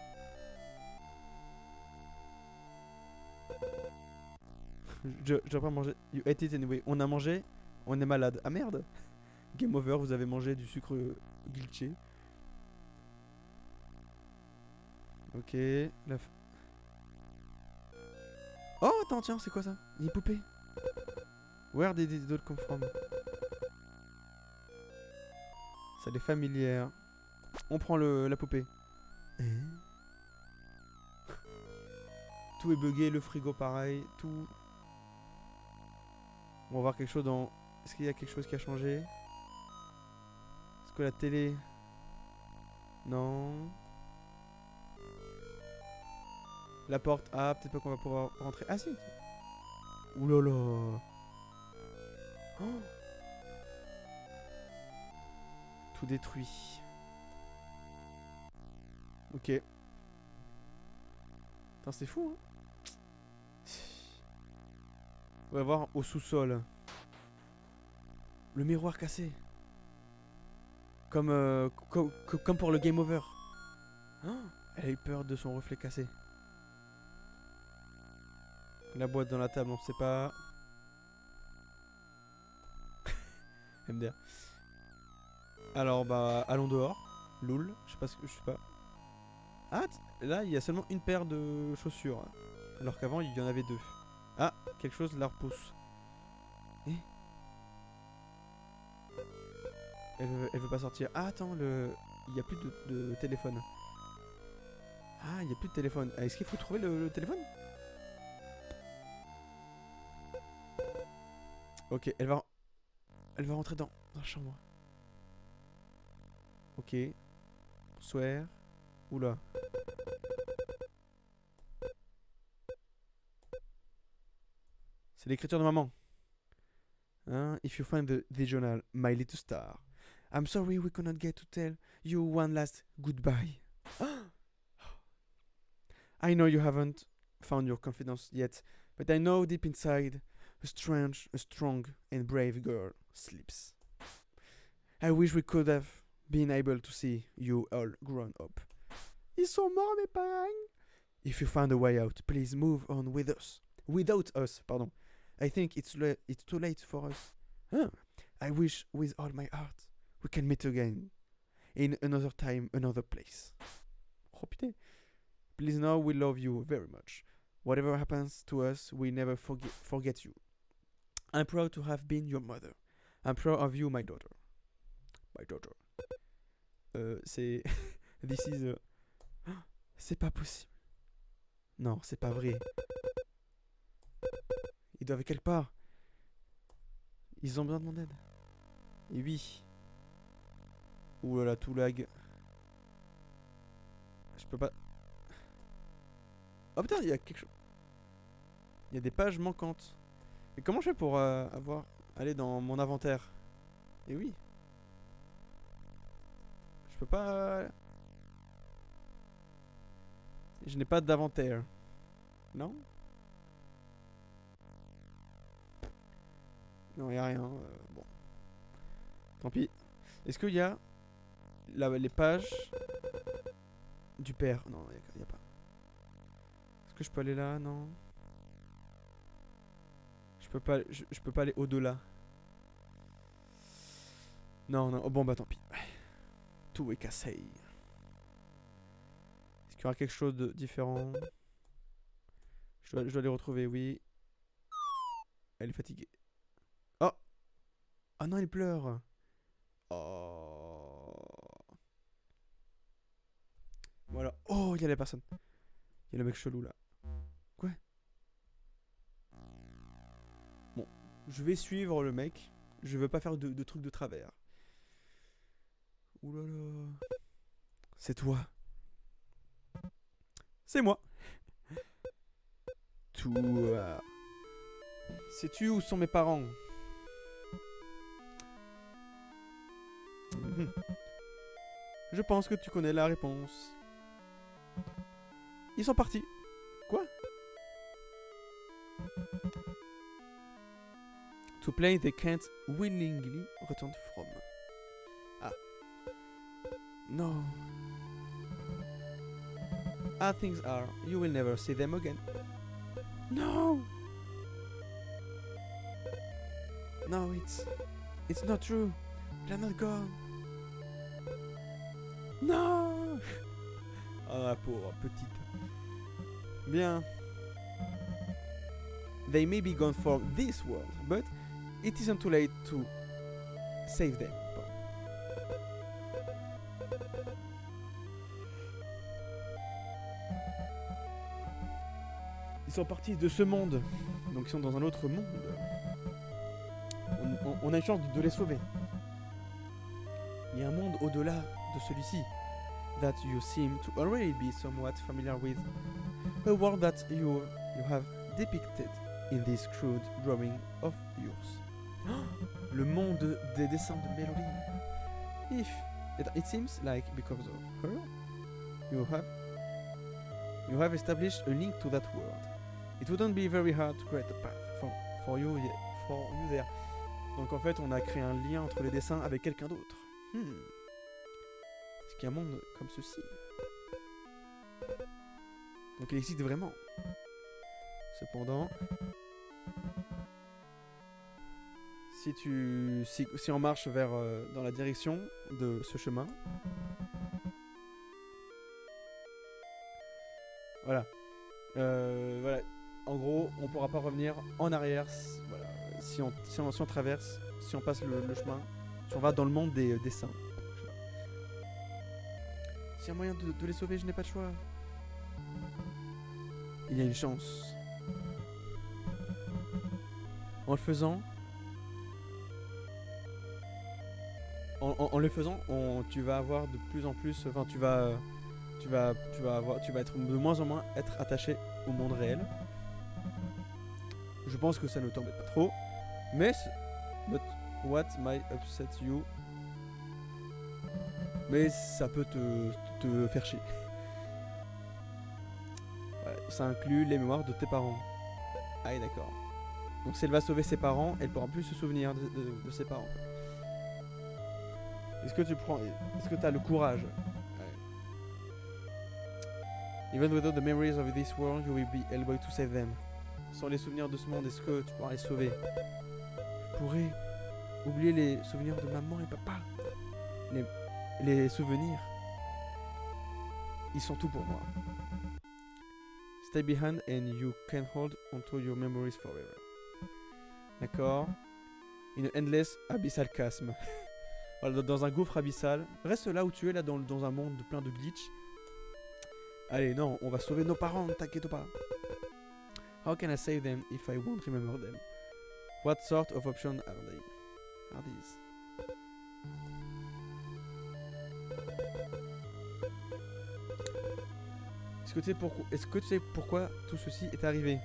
Je dois pas manger. You ate it anyway. On a mangé, on est malade. Ah merde. Game over, vous avez mangé du sucre glitché. Ok. Oh, attends, tiens, c'est quoi ça? Il est poupée. Where did it all come from? Ça est familière. On prend la poupée. Tout est bugué, le frigo pareil, tout. On va voir quelque chose dans... Est-ce qu'il y a quelque chose qui a changé? Est-ce que la télé... Non. La porte... Ah, peut-être pas qu'on va pouvoir rentrer. Ah si. Ouh là là. Oh. Tout détruit. Ok. Putain, c'est fou, hein. On va voir au sous-sol. Le miroir cassé. Comme pour le game over. Oh, elle a eu peur de son reflet cassé. La boîte dans la table, on sait pas. MDR. Alors bah allons dehors. Loul, je sais pas ce que je sais pas. Ah là il y a seulement une paire de chaussures. Alors qu'avant il y en avait deux. Ah, quelque chose la repousse. Eh, elle veut pas sortir. Ah attends, il y a plus de téléphone. Ah, il y a plus de téléphone. Est-ce qu'il faut trouver le téléphone? Ok, elle va rentrer dans la chambre. Ok. Swear. Oula. C'est l'écriture de maman. Hein? If you find the journal, my little star. I'm sorry we could not get to tell you one last goodbye. I know you haven't found your confidence yet, but I know deep inside a strong and brave girl sleeps. I wish we could have been able to see you all grown up. Ils sont morts, mes parents. If you found a way out, please move on with us. Without us, pardon. I think it's too late for us. Huh. I wish with all my heart we can meet again. In another time, another place. Oh putain. Please know we love you very much. Whatever happens to us, we never forget you. I'm proud to have been your mother. I'm proud of you, my daughter. My daughter. C'est... This is... C'est pas possible. Non, c'est pas vrai. Ils doivent être quelque part. Ils ont besoin de mon aide. Et oui. Ouh là là, tout lag. Je peux pas... Oh putain, il y a quelque chose. Il y a des pages manquantes. Et comment je fais pour aller dans mon inventaire? Et oui. Je peux pas... Je n'ai pas d'inventaire. Non? Non, il n'y a rien. Bon. Tant pis. Est-ce qu'il y a les pages du père? Non, il n'y a pas. Est-ce que je peux aller là? Non. Je peux pas aller au-delà. Non, non. Oh, bon, bah tant pis. Tout est cassé. Est-ce qu'il y aura quelque chose de différent? Je dois les retrouver, oui. Elle est fatiguée. Oh! Ah non, elle pleure. Oh. Voilà. Oh, il y a la personne. Il y a le mec chelou là. Quoi? Bon, je vais suivre le mec. Je veux pas faire de trucs de travers. Ouh là là. C'est toi. C'est moi. Toi. Sais-tu où sont mes parents? Je pense que tu connais la réponse. Ils sont partis. Quoi? To play they can't willingly return from. Ah. No. As things are, you will never see them again. No! No, it's not true. They're not gone. No! Oh, la pauvre petite. Bien. They may be gone from this world, but it isn't too late to save them. Ils sont partis de ce monde, donc ils sont dans un autre monde. On a une chance de les sauver. Il y a un monde au-delà de celui-ci. That you seem to already be somewhat familiar with. A world that you have depicted in this crude drawing of yours. Le monde des dessins de Melody. It seems like because of her, you have established a link to that world. It wouldn't be very hard to create a path for you there. Donc en fait, on a créé un lien entre les dessins avec quelqu'un d'autre. Est-ce qu'il y a un monde comme ceci? Donc il existe vraiment. Cependant, si on marche vers dans la direction de ce chemin, voilà. Voilà. En gros, on pourra pas revenir en arrière. Voilà. Si on traverse, si on passe le chemin, si on va dans le monde des dessins. S'il y a moyen de les sauver, je n'ai pas de choix. Il y a une chance. En le faisant, tu vas avoir de plus en plus. Enfin, tu vas être de moins en moins être attaché au monde réel. Je pense que ça ne t'embête pas trop, mais but what might upset you? Mais ça peut te faire chier. Voilà, ça inclut les mémoires de tes parents. Ah oui, d'accord. Donc si elle va sauver ses parents, elle pourra plus se souvenir de ses parents. Est-ce que tu as le courage? Even without the memories of this world, you will be able to save them. Sans les souvenirs de ce monde, est-ce que tu pourras les sauver? Je pourrais oublier les souvenirs de maman et papa. Les souvenirs, ils sont tout pour moi. Stay behind and you can hold onto your memories forever. D'accord. In an endless abyssal chasm. Voilà, dans un gouffre abyssal. Reste là où tu es, là dans un monde plein de glitch. Allez, non, on va sauver nos parents, ne t'inquiète pas. How can I save them if I won't remember them? What sort of options are these? Est-ce que tu sais pourquoi tout ceci est arrivé?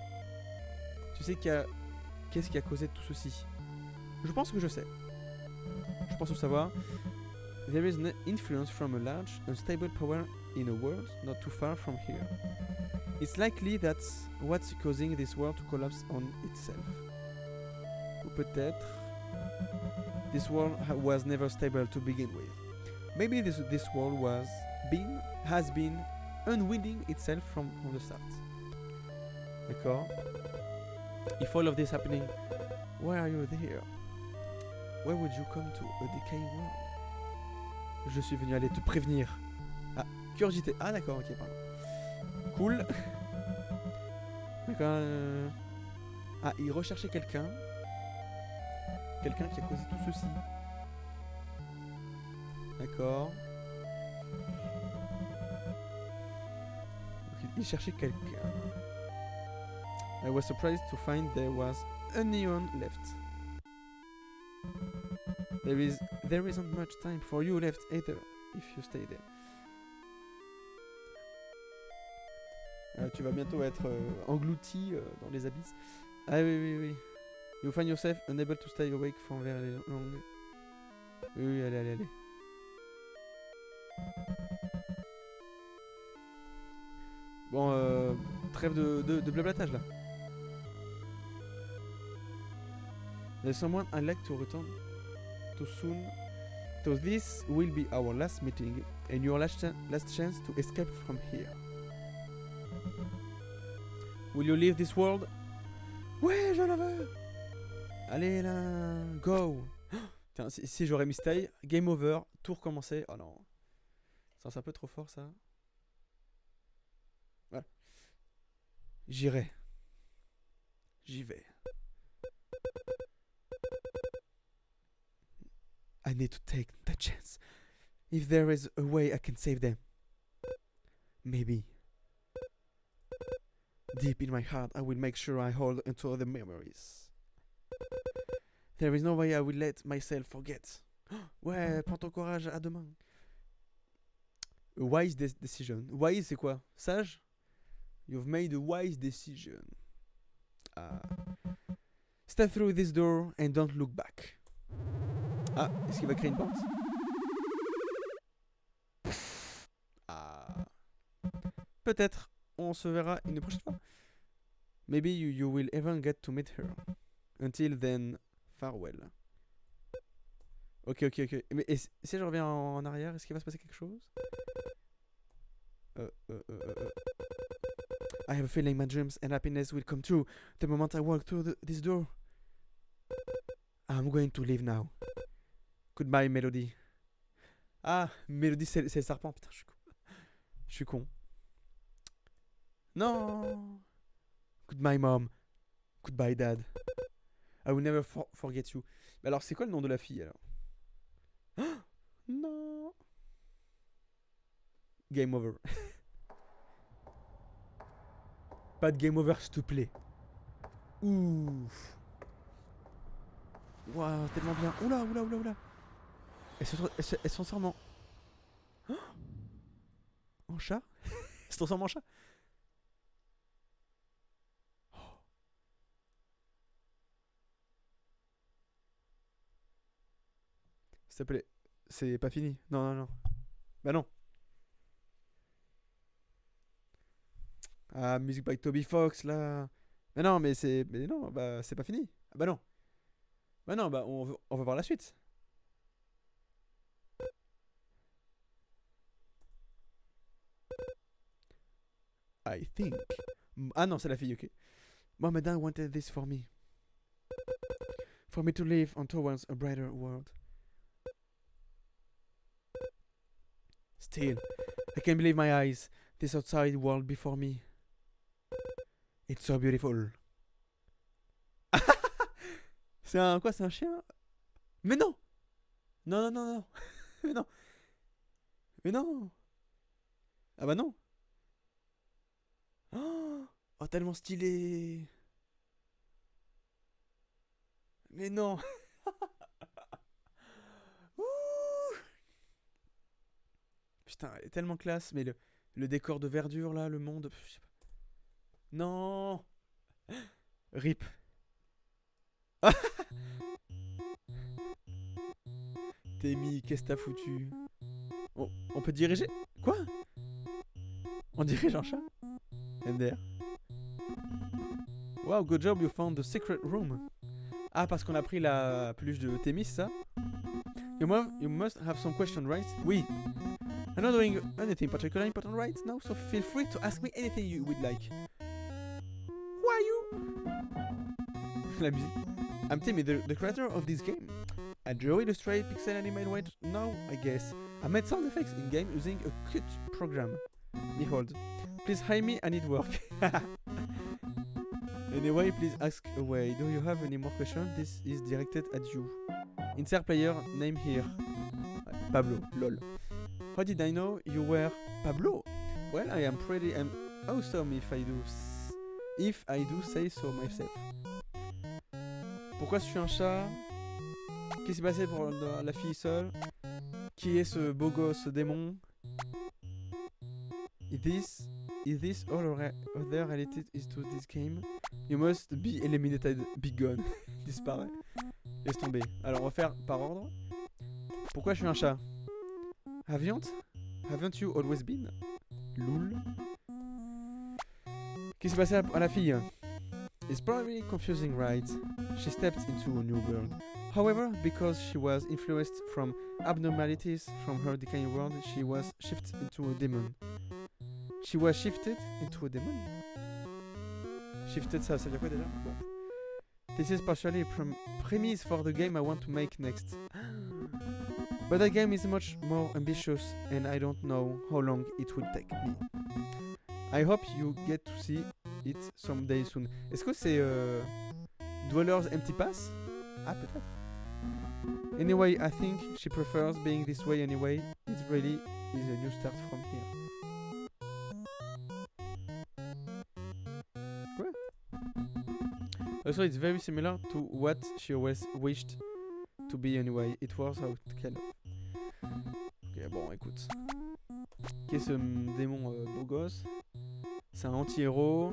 Tu sais qu'est-ce qui a causé tout ceci? Je pense que je sais. Je pense le savoir. There is an influence from a large, unstable power in a world not too far from here. It's likely that's what's causing this world to collapse on itself. Ou peut-être, this world was never stable to begin with. Maybe this world has been unwinding itself from the start. D'accord. If all of this happening, why are you here? Why would you come to a decaying world? Je suis venu aller te prévenir. Ah, curiosité. Ah d'accord, ok, pardon. Cool. D'accord. Ah, il recherchait quelqu'un. Quelqu'un qui a causé tout ceci. D'accord. Donc, il cherchait quelqu'un. I was surprised to find there was a neon left. There isn't much time for you left either if you stay there. Tu vas bientôt être englouti dans les abysses. Ah oui. You find yourself unable to stay awake for very long. Oui, allez. Bon, trêve de blablatage là. There's someone I'd like to return to soon. So this will be our last meeting and your last chance to escape from here. Will you leave this world? Ouais, je le veux. Allez là, go. Tiens, si j'aurais mis stay, game over, tout recommencer. Oh non. Ça c'est un peu trop fort ça. Voilà. J'irai. J'y vais. I need to take that chance. If there is a way I can save them. Maybe. Deep in my heart, I will make sure I hold onto all the memories. There is no way I will let myself forget. Ouais, prends ton courage, à demain. A wise decision. Wise, c'est quoi? Sage? You've made a wise decision. Step through this door and don't look back. Ah, est-ce qu'il va créer une porte? Ah. Peut-être. On se verra une prochaine fois. Maybe you will even get to meet her. Until then, farewell. Ok. Mais si je reviens en arrière, est-ce qu'il va se passer quelque chose? I have a feeling my dreams and happiness will come true the moment I walk through this door. I'm going to leave now. Goodbye, Melody. Ah, Melody, c'est le serpent. Putain, je suis con. Non. Goodbye, mom. Goodbye, dad. I will never forget you. Mais alors, c'est quoi le nom de la fille alors? Oh, non. Game over. Pas de game over, s'il te plaît. Ouf. Waouh, tellement bien. Oula. Elle se transforme en... Oh, en chat. Elle se transforme en chat. S'il te plaît. C'est pas fini. Non. Bah non. Ah, musique by Toby Fox là. Mais non, mais non, bah c'est pas fini. Ah, bah non. Bah non, bah on va voir la suite. I think. Ah non, c'est la fille, ok. Mom and Dad wanted this for me. For me to live on towards a brighter world. Still, I can't believe my eyes. This outside world before me. It's so beautiful. C'est un quoi? C'est un chien? Mais non! Non. Mais non! Ah bah non! Oh, tellement stylé! Mais non! Putain, elle est tellement classe, mais le décor de verdure là, le monde. Je sais pas. Non! RIP. Temi, qu'est-ce que t'as foutu? On peut diriger? Quoi? On dirige un chat? MDR. Wow, good job, you found the secret room. Ah, parce qu'on a pris la peluche de Thémis, ça? You must have some question, right? Oui. I'm not doing anything particularly important right now, so feel free to ask me anything you would like. Who are you? La musique. I'm Timmy, the creator of this game. I draw, illustrate, pixel animate right now, I guess. I made sound effects in-game using a Qt program. Behold. Please hire me, I need work. Anyway, please ask away. Do you have any more questions? This is directed at you. Insert player name here. Pablo, lol. How did I know you were Pablo? Well, I am pretty awesome if I do say so myself. Pourquoi je suis un chat? Qu'est-ce qui s'est passé pour la fille seule? Qui est ce beau gosse démon? Is this all other related is to this game? You must be eliminated. Be gone. Disparaît. Laisse tomber. Alors on va faire par ordre. Pourquoi je suis un chat? Haven't you always been? Loul. Qu'est-ce qui s'est passé à la fille? It's probably confusing, right? She stepped into a new world. However, because she was influenced from abnormalities from her decaying world, she was shifted into a demon. She was shifted into a demon? Shifted, ça veut dire quoi déjà? Bon. This is partially a premise for the game I want to make next. But that game is much more ambitious and I don't know how long it will take me. I hope you get to see it someday soon. Est-ce que c'est Dweller's Empty Pass? Ah, peut-être. Anyway, I think she prefers being this way anyway. It really is a new start from here. Quoi? Also, it's very similar to what she always wished to be anyway. It works out kind of. Ok, bon, écoute. Qui est ce démon beau gosse? C'est un anti-héros.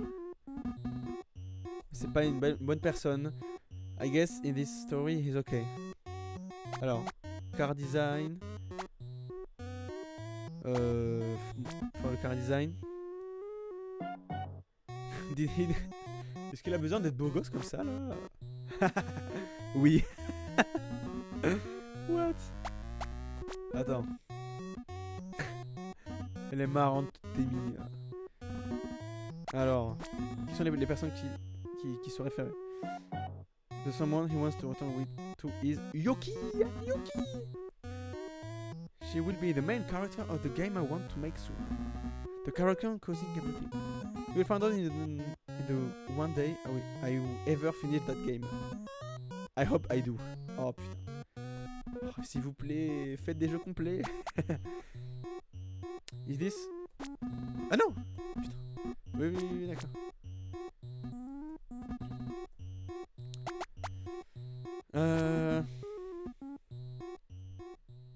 C'est pas une bonne personne. I guess in this story he's okay. Alors, car design. Pour le car design. Est-ce qu'il a besoin d'être beau gosse comme ça là? Oui. What? Attends. Elle est marrante, Temi. Alors, qui sont les personnes qui sont référées? The someone he wants to return with to is Yoki! Yoki! She will be the main character of the game I want to make soon. The character causing everything. You will find out in the one day I will ever finish that game. I hope I do. Oh putain. Oh, s'il vous plaît, faites des jeux complets. Is this... Ah non! Putain. Oui, d'accord.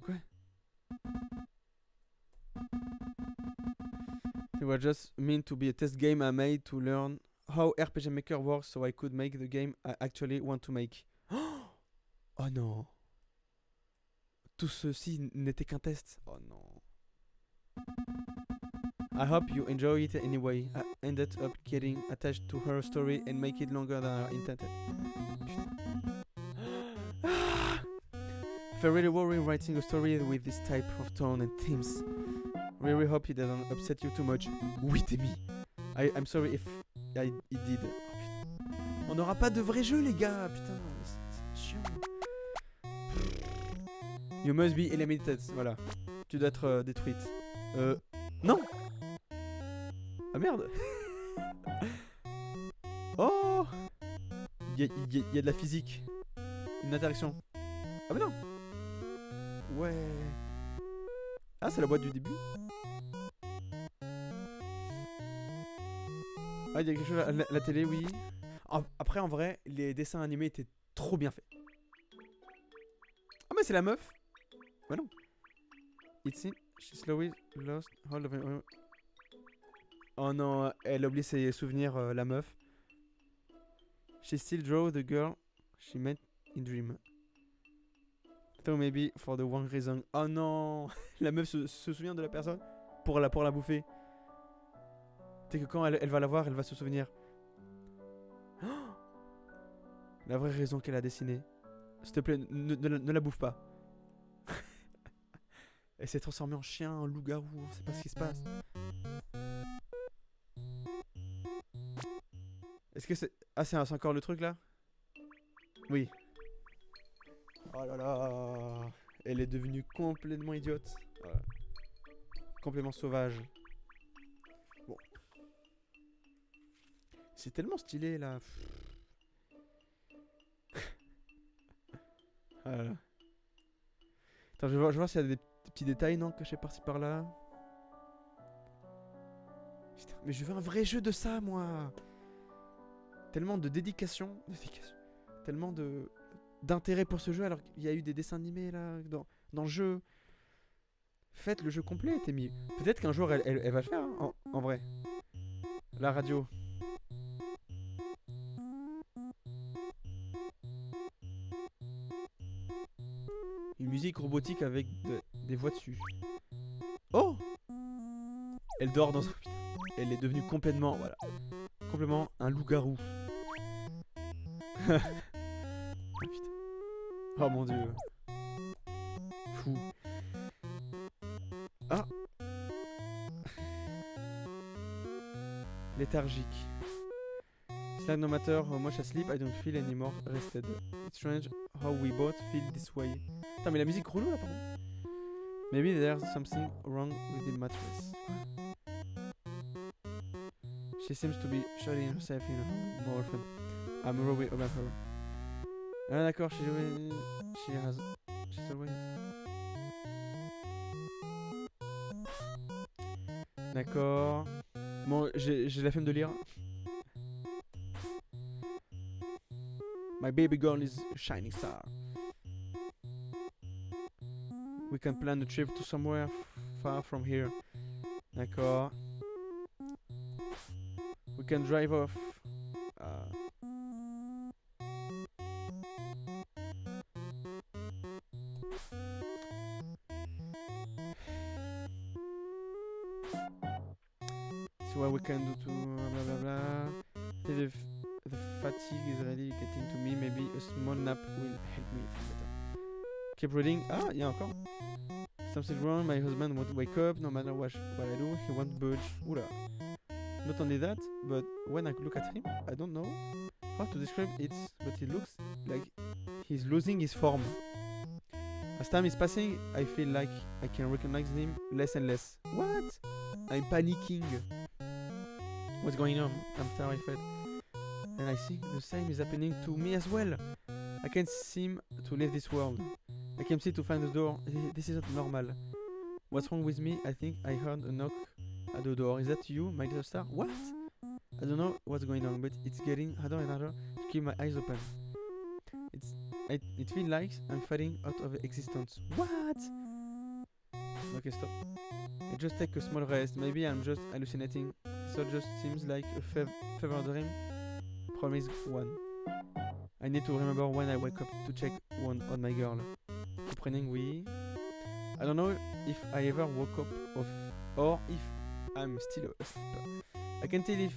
Quoi? It was just meant to be a test game I made to learn how RPG Maker works so I could make the game I actually want to make. Oh non! Tout ceci n'était qu'un test. Oh non. I hope you enjoy it anyway. I ended up getting attached to her story and make it longer than I intended. I really worry writing a story with this type of tone and themes. Really hope it doesn't upset you too much. Oui, Temi. I'm sorry if it did. Oh, putain. On n'aura pas de vrai jeu, les gars. Putain, c'est chiant. You must be eliminated. Voilà. Tu dois être détruite. Non. Ah merde. Oh. Il y a de la physique. Une interaction. Ah mais non. Ouais. Ah, c'est la boîte du début. Ah, il y a quelque chose à la télé, oui. Après, en vrai, les dessins animés étaient trop bien faits. Ah mais c'est la meuf. Ouais non. It's in... She slowly lost hold of her... Oh non, elle a oublié ses souvenirs, la meuf. She still draw the girl she met in dream. Though maybe for the wrong reason. Oh non. La meuf se souvient de la personne pour la bouffer. Tu sais que quand elle va la voir, elle va se souvenir. Oh, la vraie raison qu'elle a dessinée. S'il te plaît, ne la bouffe pas. Elle s'est transformée en chien, en loup-garou, on sait pas ce qui se passe. Est-ce que c'est... Ah, c'est encore le truc là? Oui. Oh là là. Elle est devenue complètement idiote. Voilà. Complètement sauvage. Bon. c'est tellement stylé là. Voilà. Attends, je vais voir s'il y a des petits détails, non, cachés par-ci par-là. Putain, mais je veux un vrai jeu de ça, moi. Tellement de dédication, tellement de d'intérêt pour ce jeu, alors qu'il y a eu des dessins animés là dans le jeu. Faites le jeu complet, Temi. Peut-être qu'un jour elle va le faire, hein, en vrai. La radio. Une musique robotique avec des voix dessus. Oh! Elle dort dans un... Elle est devenue complètement, voilà. Complètement un loup-garou. Oh putain. Oh mon dieu. Fou. Ah! Léthargique. It's like no matter how much I sleep, I don't feel any more rested. It's strange how we both feel this way. Putain, mais la musique relou là, pardon. Maybe there's something wrong with the mattress. She seems to be shutting herself in more often. I'm worried about her. Ah d'accord, she's always... D'accord. Bon, j'ai la flemme de lire. My baby girl is a shining star. We can plan a trip to somewhere far from here. D'accord. We can drive off. See what we can do to blah blah blah. The fatigue is really getting to me. Maybe a small nap will help me feel better. Keep reading. Ah, il y a encore. Something wrong. My husband won't wake up no matter what I do. He won't budge. Oula. Not only that, but when I look at him, I don't know how to describe it, but it looks like he's losing his form. As time is passing, I feel like I can recognize him less and less. What? I'm panicking. What's going on? I'm terrified. And I think the same is happening to me as well. I can't seem to leave this world. I can't seem to find the door. This isn't normal. What's wrong with me? I think I heard a knock at the door. Is that you, my little star? What? I don't know what's going on, but it's getting harder and harder to keep my eyes open. It feels like I'm fading out of existence. What? Okay, stop. I just take a small rest. Maybe I'm just hallucinating. So it just seems like a fever dream. Promise one. I need to remember when I wake up to check one on my girl. Comprenez, oui. I don't know if I ever woke up or if I'm still asleep. I can't tell if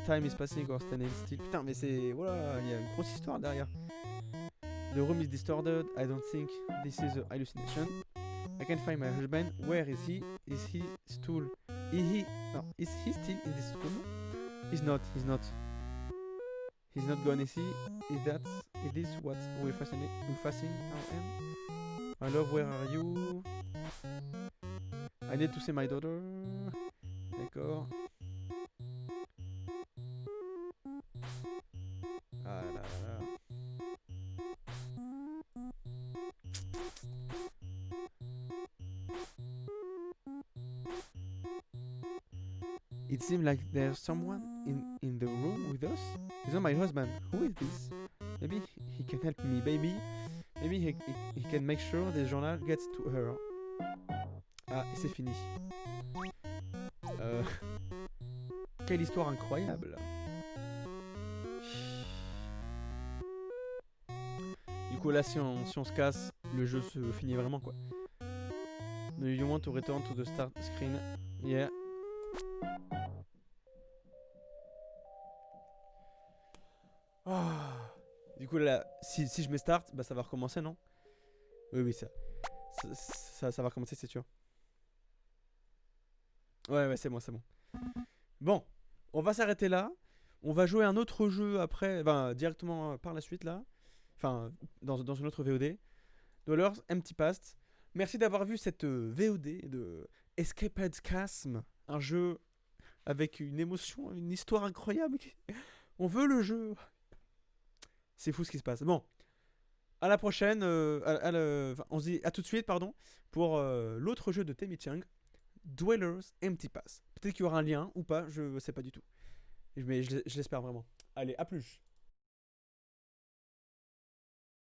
time is passing or standing still. Putain, mais c'est... Voilà, il y a une grosse histoire derrière. The room is distorted. I don't think this is a hallucination. I can't find my husband. Where is he? Is he still... Is he still in this room? He's not. He's not gone, is he? Is this what we're facing our end? My love, where are you? I need to see my daughter. D'accord. Ah là là. It seems like there's someone in the room with us. It's not my husband. Who is this? Maybe he can help me, baby. Maybe he can make sure the journal gets to her. Ah, et c'est fini. Quelle histoire incroyable. Du coup là, si on se casse, le jeu se finit vraiment quoi. Do you want to return to the start screen? Yeah. Oh. Du coup là, si je mets start, bah ça va recommencer, non? Oui, ça va recommencer, c'est sûr. Ouais, c'est bon. Bon, on va s'arrêter là. On va jouer un autre jeu après, directement par la suite là. Enfin, dans une autre VOD. Dollars Empty Past. Merci d'avoir vu cette VOD de Escaped Chasm. Un jeu avec une émotion, une histoire incroyable. On veut le jeu. C'est fou ce qui se passe. Bon, à la prochaine. Enfin, on se dit à tout de suite, pardon, pour l'autre jeu de Temi Chang, Dwellers Empty Pass. Peut-être qu'il y aura un lien ou pas, je sais pas du tout. Mais je l'espère vraiment. Allez, à plus.